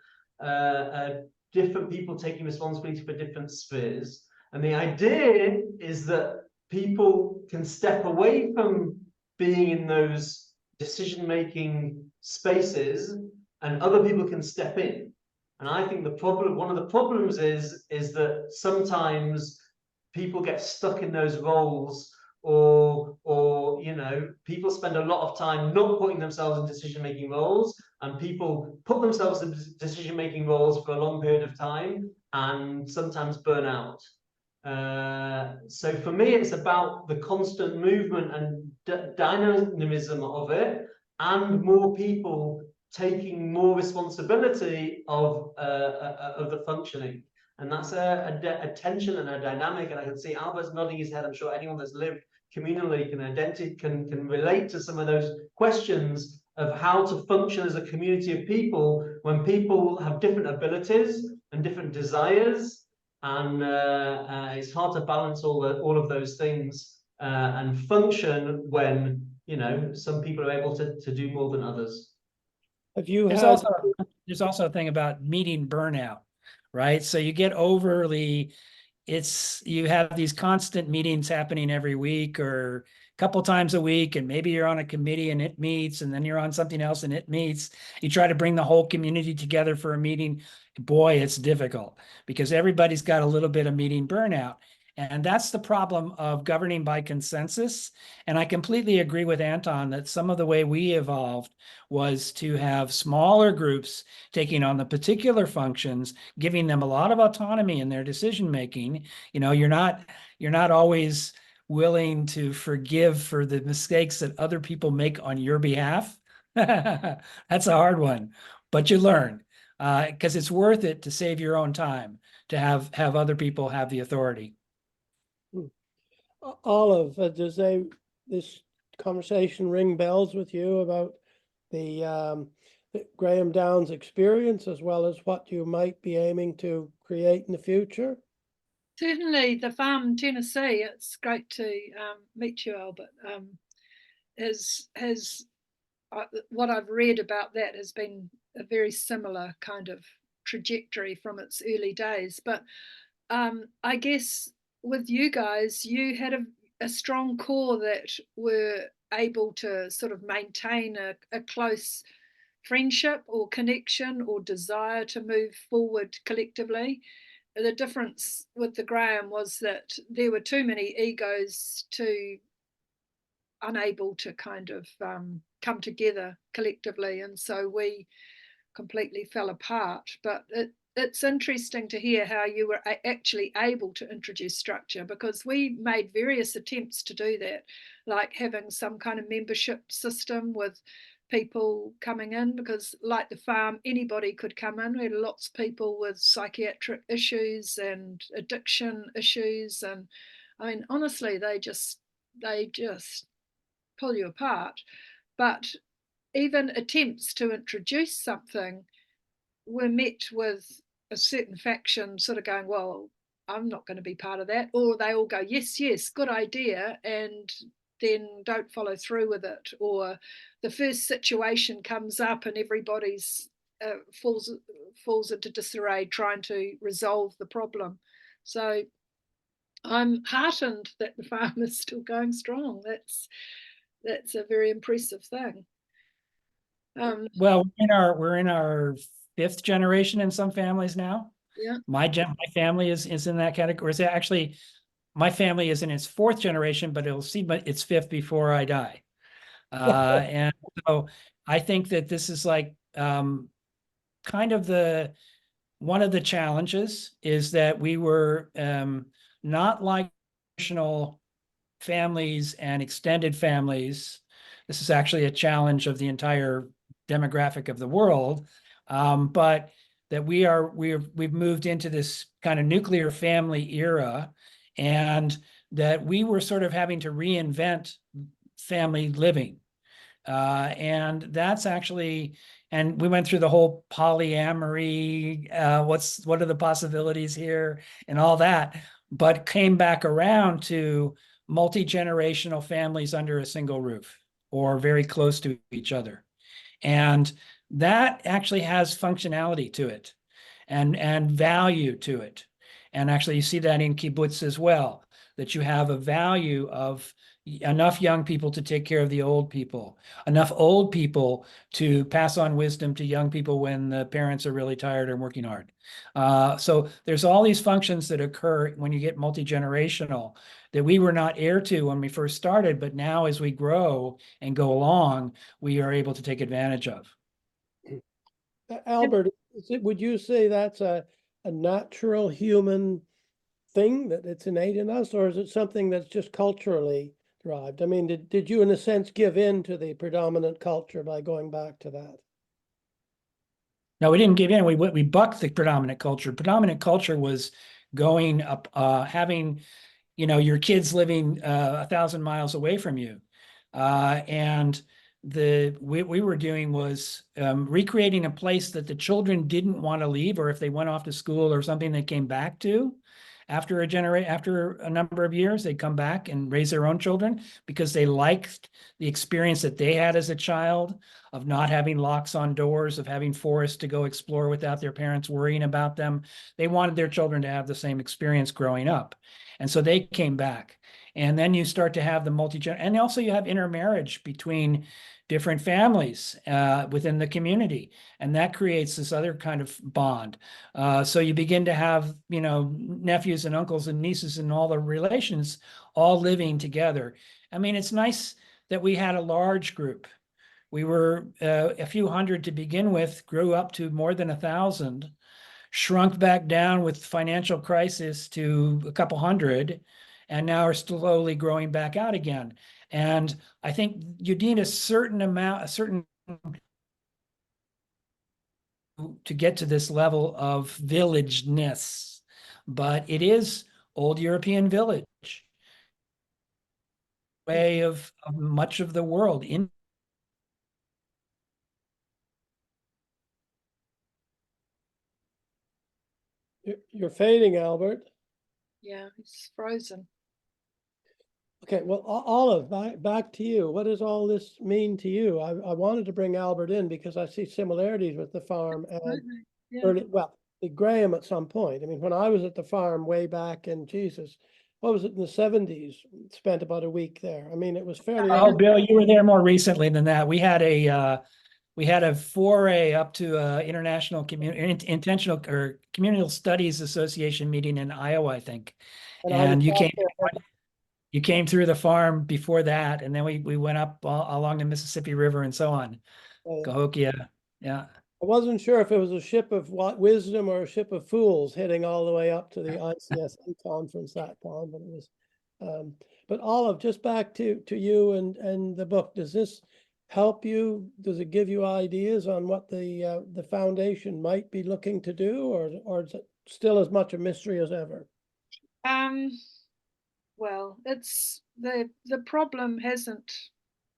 different people taking responsibility for different spheres. And the idea is that people can step away from being in those decision-making spaces and other people can step in. And I think one of the problems is that sometimes people get stuck in those roles, or you know, people spend a lot of time not putting themselves in decision-making roles, and people put themselves in decision-making roles for a long period of time and sometimes burn out. So for me, it's about the constant movement and dynamism of it, and more people taking more responsibility of the functioning. And that's a tension and a dynamic. And I can see Albert's nodding his head. I'm sure anyone that's lived communally can relate to some of those questions of how to function as a community of people when people have different abilities and different desires, and it's hard to balance all of those things and function when, you know, some people are able to do more than others. Have you There's had? also a thing about meeting burnout, right? So you get overly, you have these constant meetings happening every week or a couple times a week, and maybe you're on a committee and it meets, and then you're on something else and it meets. You try to bring the whole community together for a meeting. Boy, it's difficult because everybody's got a little bit of meeting burnout. And that's the problem of governing by consensus. And I completely agree with Anton that some of the way we evolved was to have smaller groups taking on the particular functions, giving them a lot of autonomy in their decision making. You know, you're not always willing to forgive for the mistakes that other people make on your behalf. That's a hard one, but you learn because it's worth it to save your own time to have other people have the authority. Olive, does this conversation ring bells with you about the Graham Downs experience, as well as what you might be aiming to create in the future? Certainly, the farm in Tennessee. It's great to meet you, Albert. What I've read about that has been a very similar kind of trajectory from its early days. But I guess with you guys, you had a strong core that were able to sort of maintain a close friendship or connection or desire to move forward collectively. The difference with the Graham was that there were too many egos to unable to kind of come together collectively, and so we completely fell apart. But it's interesting to hear how you were actually able to introduce structure, because we made various attempts to do that, like having some kind of membership system with people coming in, because like the farm, anybody could come in. We had lots of people with psychiatric issues and addiction issues, and I mean, honestly, they just pull you apart. But even attempts to introduce something were met with a certain faction sort of going, well, I'm not going to be part of that. Or they all go, yes, yes, good idea, and then don't follow through with it. Or the first situation comes up and everybody's falls into disarray trying to resolve the problem. So I'm heartened that the farm is still going strong. That's a very impressive thing. Well, we're in our fifth generation in some families now. Yeah. My family is in that category. Actually, my family is in its fourth generation, but it'll see its fifth before I die. And so I think that this is like kind of one of the challenges is that we were not like traditional families and extended families. This is actually a challenge of the entire demographic of the world, but that we've moved into this kind of nuclear family era, and that we were sort of having to reinvent family living. And that's actually, and we went through the whole polyamory, what are the possibilities here and all that, but came back around to multi-generational families under a single roof or very close to each other. And that actually has functionality to it and value to it. And actually you see that in kibbutz as well, that you have a value of enough young people to take care of the old people, enough old people to pass on wisdom to young people when the parents are really tired and working hard. So there's all these functions that occur when you get multi-generational that we were not heir to when we first started, but now as we grow and go along, we are able to take advantage of. Albert, would you say that's a natural human thing, that it's innate in us, or is it something that's just culturally derived? I mean, did you in a sense give in to the predominant culture by going back to that? No, we didn't give in. We bucked the predominant culture. Predominant culture was going up, having, your kids living 1,000 miles away from you, and we were doing was recreating a place that the children didn't want to leave, or if they went off to school or something, they came back to. After a number of years, they'd come back and raise their own children because they liked the experience that they had as a child of not having locks on doors, of having forests to go explore without their parents worrying about them. They wanted their children to have the same experience growing up. And so they came back. And then you start to have the and also you have intermarriage between different families within the community. And that creates this other kind of bond. So you begin to have, nephews and uncles and nieces and all the relations all living together. I mean, it's nice that we had a large group. We were a few hundred to begin with, grew up to more than 1,000, shrunk back down with financial crisis to a couple hundred, and now are slowly growing back out again. And I think you need a certain to get to this level of villageness, but it is old European village way of much of the world. You're fading, Albert. Yeah, it's frozen. Okay, well, Olive, back to you. What does all this mean to you? I wanted to bring Albert in because I see similarities with the farm and Yeah. the Graham at some point. I mean, when I was at the farm way back in Jesus, what was it, in the 70s, spent about a week there. I mean, it was fairly. Oh, Bill, you were there more recently than that. We had a foray up to international intentional or communal studies association meeting in Iowa, I think. And I was And you back came there. you came through the farm before that, and then we went up along the Mississippi River and so on. Cahokia. Yeah. I wasn't sure if it was a ship of wisdom or a ship of fools heading all the way up to the ICSA conference that time, but it was. But Olive, just back to you and the book. Does this help you? Does it give you ideas on what the foundation might be looking to do, or is it still as much a mystery as ever? Well, it's the problem hasn't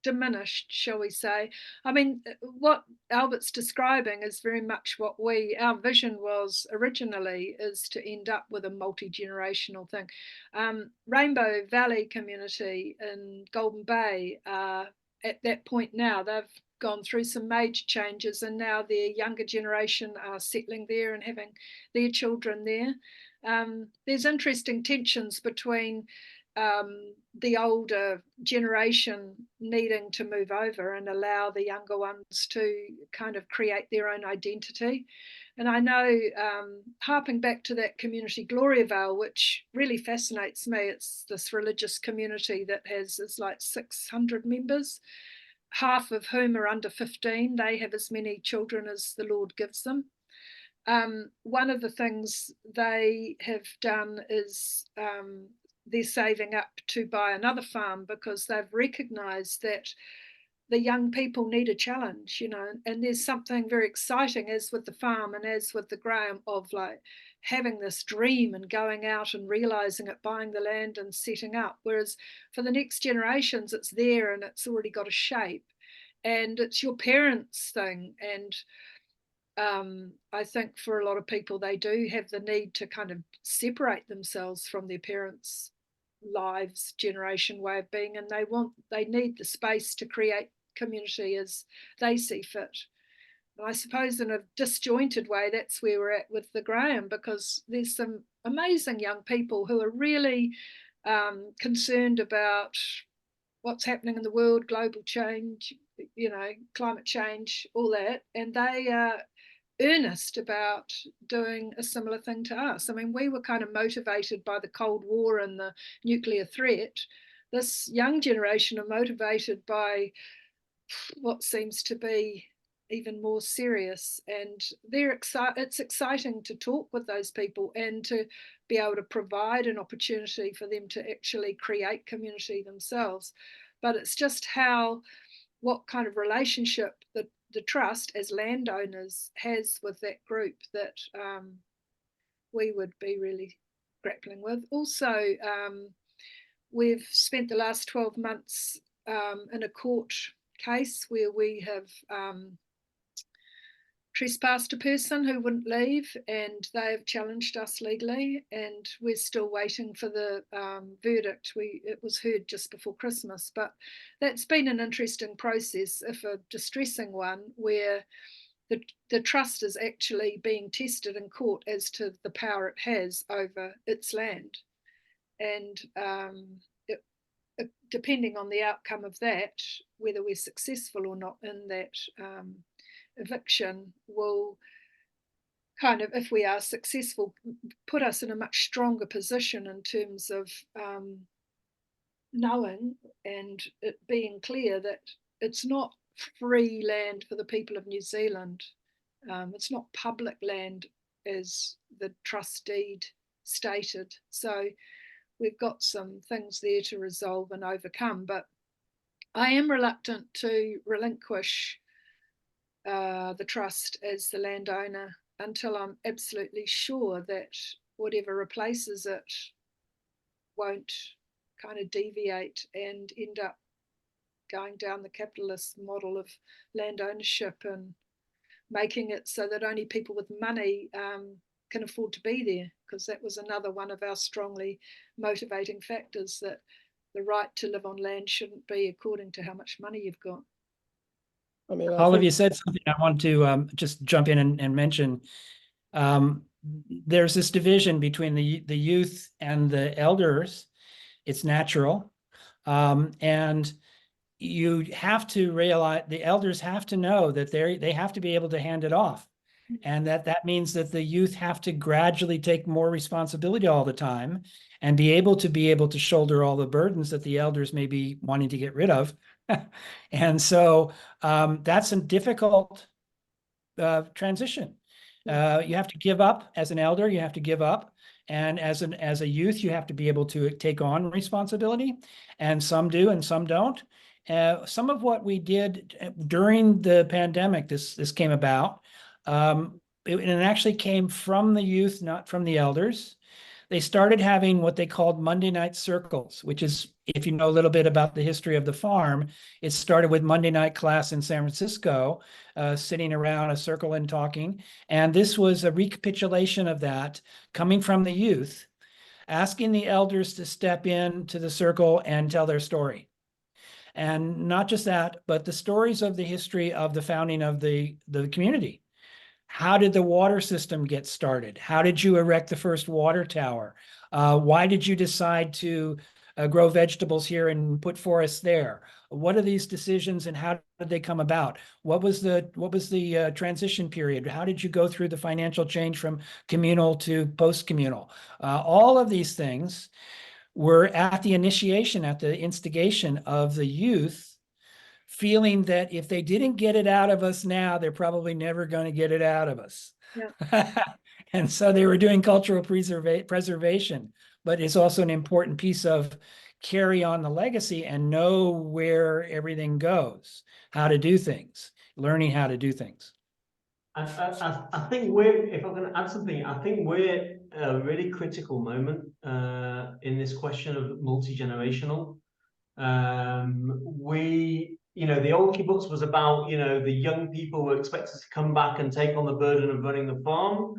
diminished, shall we say. I mean, what Albert's describing is very much what our vision was originally, is to end up with a multi-generational thing. Rainbow Valley community in Golden Bay, at that point now, they've gone through some major changes, and now their younger generation are settling there and having their children there. There's interesting tensions between the older generation needing to move over and allow the younger ones to kind of create their own identity. And I know, harping back to that community Gloriavale, which really fascinates me, it's this religious community that is like 600 members, half of whom are under 15. They have as many children as the Lord gives them. One of the things they have done is they're saving up to buy another farm, because they've recognized that the young people need a challenge, and there's something very exciting, as with the farm and as with the Graham, of like having this dream and going out and realizing it, buying the land and setting up. Whereas for the next generations, it's there and it's already got a shape, and it's your parents' thing. And I think for a lot of people, they do have the need to kind of separate themselves from their parents' lives, generation, way of being, and they need the space to create community as they see fit. And I suppose in a disjointed way, that's where we're at with the Graham, because there's some amazing young people who are really concerned about what's happening in the world, global change, climate change, all that, and they are earnest about doing a similar thing to us. I mean, we were kind of motivated by the Cold War and the nuclear threat. This young generation are motivated by what seems to be even more serious, and it's exciting to talk with those people and to be able to provide an opportunity for them to actually create community themselves. But it's just what kind of relationship the trust as landowners has with that group that we would be really grappling with. Also, we've spent the last 12 months in a court case where we have trespassed a person who wouldn't leave, and they have challenged us legally, and we're still waiting for the verdict. It was heard just before Christmas, but that's been an interesting process, if a distressing one, where the trust is actually being tested in court as to the power it has over its land. And depending on the outcome of that, whether we're successful or not in that eviction, will kind of, if we are successful, put us in a much stronger position in terms of knowing and it being clear that it's not free land for the people of New Zealand. It's not public land as the trust deed stated. So we've got some things there to resolve and overcome, but I am reluctant to relinquish the trust as the landowner until I'm absolutely sure that whatever replaces it won't kind of deviate and end up going down the capitalist model of land ownership and making it so that only people with money can afford to be there, because that was another one of our strongly motivating factors, that the right to live on land shouldn't be according to how much money you've got. I mean, All of you said something I want to just jump in and mention. There's this division between the youth and the elders, It's natural. And you have to realize, the elders have to know that they have to be able to hand it off. And that means that the youth have to gradually take more responsibility all the time and be able to shoulder all the burdens that the elders may be wanting to get rid of. And so that's a difficult transition. You have to give up as an elder, you have to give up. And as a youth, you have to be able to take on responsibility. And some do and some don't. Some of what we did during the pandemic, this came about. And it actually came from the youth, not from the elders. They started having what they called Monday night circles, which is, if you know a little bit about the history of the farm, it started with Monday night class in San Francisco, sitting around a circle and talking. And this was a recapitulation of that coming from the youth, asking the elders to step into the circle and tell their story. And not just that, but the stories of the history of the founding of the community. How did the water system get started? How did you erect the first water tower? Why did you decide to grow vegetables here and put forests there? What are these decisions and how did they come about? What was the transition period? How did you go through the financial change from communal to post-communal? All of these things were at the initiation, at the instigation of the youth, feeling that if they didn't get it out of us now, they're probably never going to get it out of us. Yeah. And so they were doing cultural preservation, but it's also an important piece of carry on the legacy and know where everything goes, how to do things, learning how to do things. I think we're, if I'm going to add something, I think we're a really critical moment in this question of multi-generational. The old kibbutz was about, the young people were expected to come back and take on the burden of running the farm,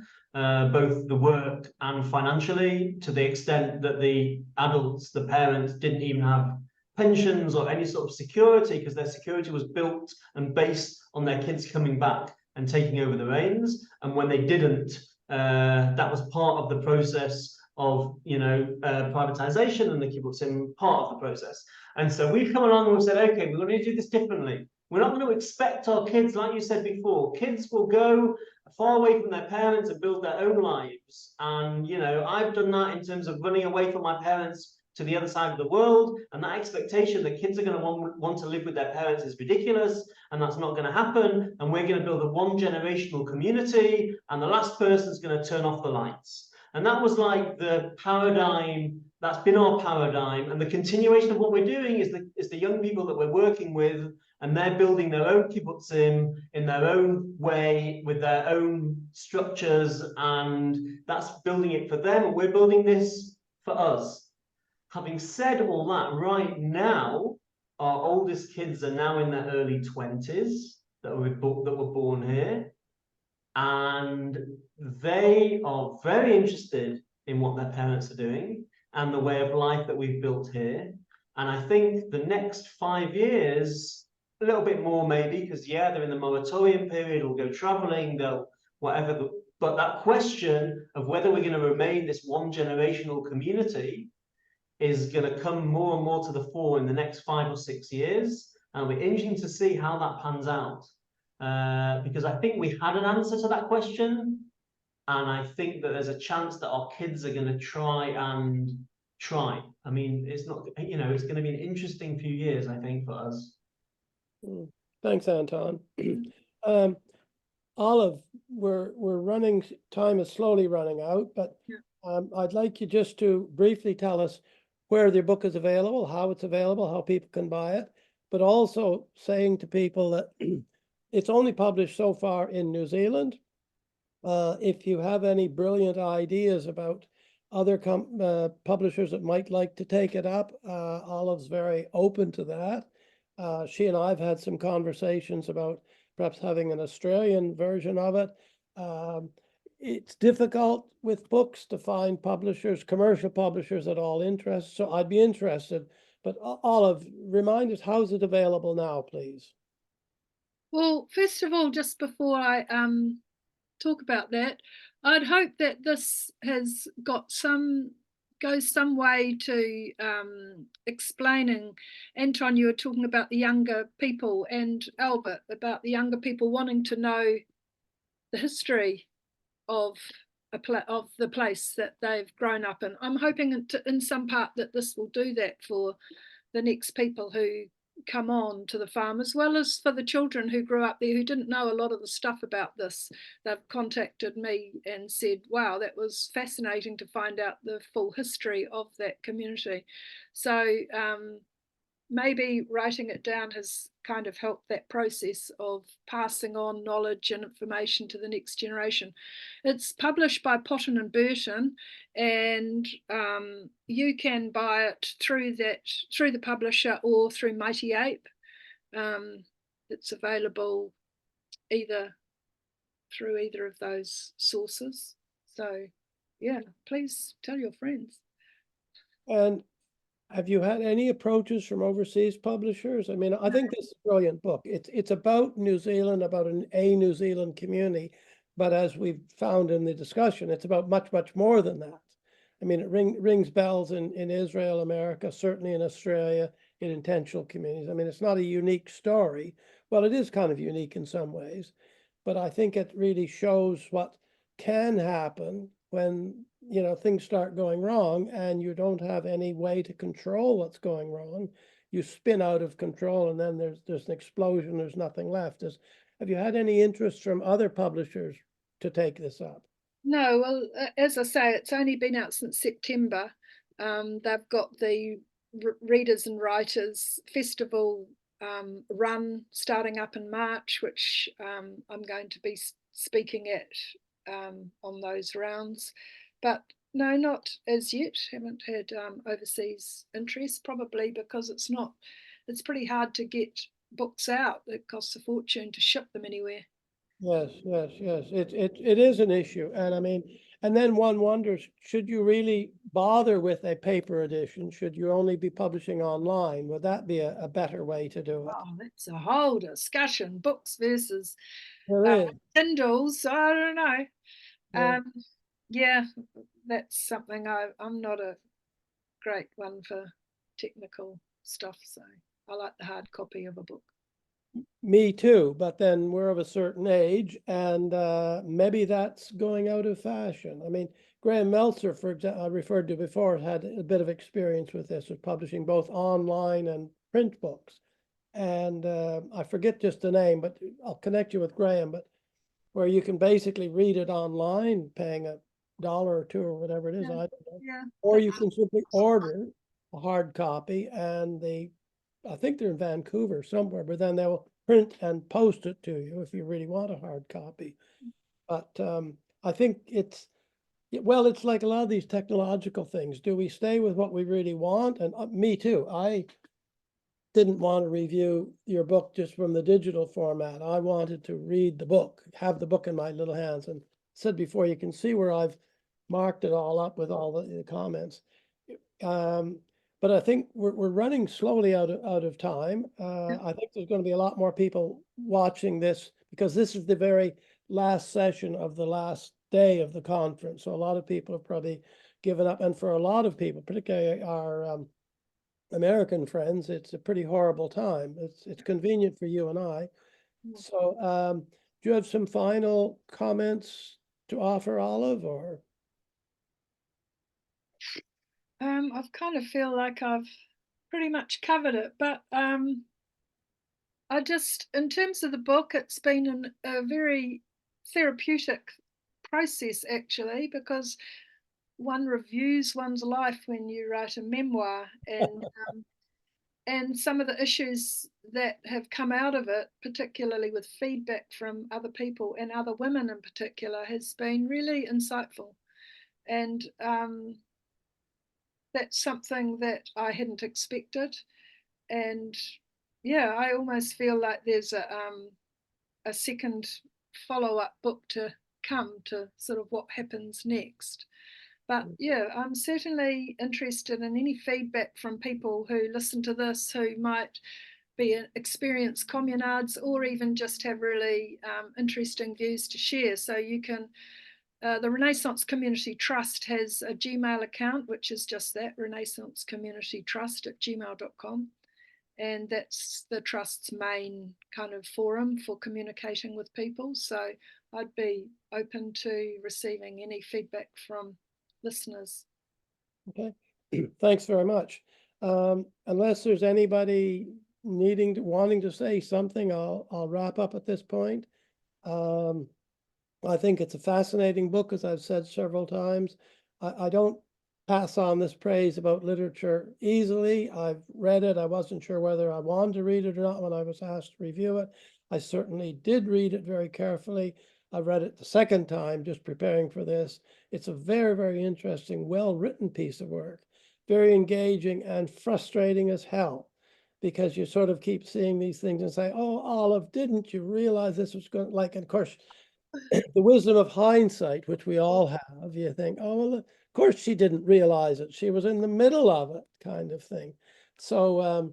both the work and financially, to the extent that the adults, the parents, didn't even have pensions or any sort of security, because their security was built and based on their kids coming back and taking over the reins. And when they didn't, that was part of the process of privatization, and the kibbutzim part of the process. And so we've come along and we've said, okay, we're going to do this differently. We're not going to expect our kids, like you said before, kids will go far away from their parents and build their own lives. And, I've done that in terms of running away from my parents to the other side of the world. And that expectation that kids are going to want to live with their parents is ridiculous. And that's not going to happen. And we're going to build a one-generational community. And the last person's going to turn off the lights. And that was like the paradigm. That's been our paradigm, and the continuation of what we're doing is the young people that we're working with, and they're building their own kibbutzim in their own way with their own structures, and that's building it for them, and we're building this for us. Having said all that, right now, our oldest kids are now in their early 20s that were born here, and they are very interested in what their parents are doing and the way of life that we've built here. And I think the next 5 years, a little bit more maybe, because they're in the moratorium period, or go traveling, they'll whatever. But that question of whether we're going to remain this one-generational community is going to come more and more to the fore in the next 5 or 6 years. And it'll be interesting to see how that pans out. Because I think we had an answer to that question. And I think that there's a chance that our kids are going to try. I mean, it's not, it's going to be an interesting few years, I think, for us. Thanks, Anton. Olive, we're running, time is slowly running out, but I'd like you just to briefly tell us where the book is available, how it's available, how people can buy it, but also saying to people that it's only published so far in New Zealand. If you have any brilliant ideas about other publishers that might like to take it up, Olive's very open to that. She and I have had some conversations about perhaps having an Australian version of it. It's difficult with books to find publishers, commercial publishers at all interest. So I'd be interested. But Olive, remind us, how's it available now, please? Well, first of all, just before I talk about that, I'd hope that this has got some goes some way to explaining. Anton, you were talking about the younger people, and Albert about the younger people wanting to know the history of of the place that they've grown up in. I'm hoping in some part that this will do that for the next people who come on to the farm, as well as for the children who grew up there who didn't know a lot of the stuff about this. They've contacted me and said, wow, that was fascinating to find out the full history of that community. So maybe writing it down has kind of helped that process of passing on knowledge and information to the next generation. It's published by Potton and Burton, and you can buy it through the publisher or through Mighty Ape. It's available through either of those sources. So yeah, please tell your friends. And have you had any approaches from overseas publishers? I mean, I think this is a brilliant book. It's about New Zealand, about a New Zealand community, but as we've found in the discussion, it's about much, much more than that. I mean, it rings bells in Israel, America, certainly in Australia, in intentional communities. I mean, it's not a unique story. Well, it is kind of unique in some ways, but I think it really shows what can happen when, you know, things start going wrong and you don't have any way to control what's going wrong. You spin out of control and then there's an explosion, there's nothing left. Have you had any interest from other publishers to take this up? No, well, as I say, it's only been out since September. They've got the Readers and Writers Festival run starting up in March, which I'm going to be speaking at on those rounds. But no, not as yet. Haven't had overseas interest, probably because it's pretty hard to get books out. It costs a fortune to ship them anywhere. Yes. It is an issue. And I mean, and then one wonders, should you really bother with a paper edition? Should you only be publishing online? Would that be a better way to do it? Oh, that's a whole discussion, books versus There is. Kindles. I don't know. Yeah. Yeah, that's something I'm not a great one for technical stuff, so I like the hard copy of a book. Me too, but then we're of a certain age and maybe that's going out of fashion. I mean, Graham Meltzer, for example, I referred to before, had a bit of experience with this, with publishing both online and print books. And I forget just the name, but I'll connect you with Graham, but where you can basically read it online, paying $1 or $2 or whatever it is, Yeah. I don't know. Yeah. Or you can simply order a hard copy and I think they're in Vancouver somewhere, but then they'll print and post it to you if you really want a hard copy. But I think it's like a lot of these technological things. Do we stay with what we really want? And me too. I didn't want to review your book just from the digital format. I wanted to read the book, have the book in my little hands. And said before, you can see where I've marked it all up with all the comments. But I think we're running slowly out of time. I think there's going to be a lot more people watching this because this is the very last session of the last day of the conference. So a lot of people have probably given up. And for a lot of people, particularly our American friends, it's a pretty horrible time. It's convenient for you and I. So do you have some final comments to offer, Olive, or? I kind of feel like I've pretty much covered it, but I just, in terms of the book, it's been a very therapeutic process actually, because one reviews one's life when you write a memoir, and some of the issues that have come out of it, particularly with feedback from other people and other women in particular, has been really insightful. And that's something that I hadn't expected. And yeah, I almost feel like there's a second follow-up book to come to sort of what happens next. But yeah, I'm certainly interested in any feedback from people who listen to this, who might be experienced communards or even just have really interesting views to share. So you can The Renaissance Community Trust has a Gmail account, which is just that, renaissancecommunitytrust@gmail.com. And that's the Trust's main kind of forum for communicating with people. So I'd be open to receiving any feedback from listeners. Okay, thanks very much. Unless there's anybody wanting to say something, I'll wrap up at this point. I think it's a fascinating book, as I've said several times. I don't pass on this praise about literature easily. I've read it. I wasn't sure whether I wanted to read it or not when I was asked to review it. I certainly did read it very carefully. I read it the second time, just preparing for this. It's a very, very interesting, well-written piece of work, very engaging and frustrating as hell, because you sort of keep seeing these things and say, oh, Olive, didn't you realize this was going, like, and of course, the wisdom of hindsight, which we all have, you think, oh, well, of course she didn't realize it. She was in the middle of it, kind of thing. So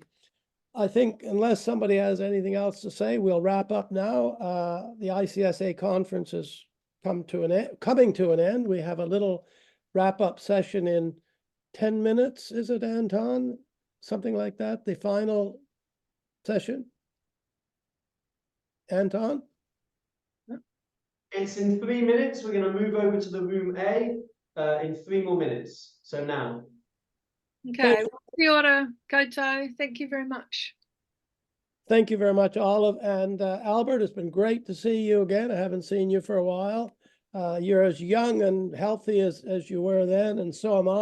I think unless somebody has anything else to say, we'll wrap up now. The ICSA conference is coming to an end. We have a little wrap-up session in 10 minutes. Is it, Anton? Something like that, the final session? Anton? It's in 3 minutes. We're going to move over to the room A in 3 more minutes. So now. Okay, kia ora, koutou. Thank you very much. Thank you very much, Olive. And Albert, it's been great to see you again. I haven't seen you for a while. You're as young and healthy as you were then, and so am I.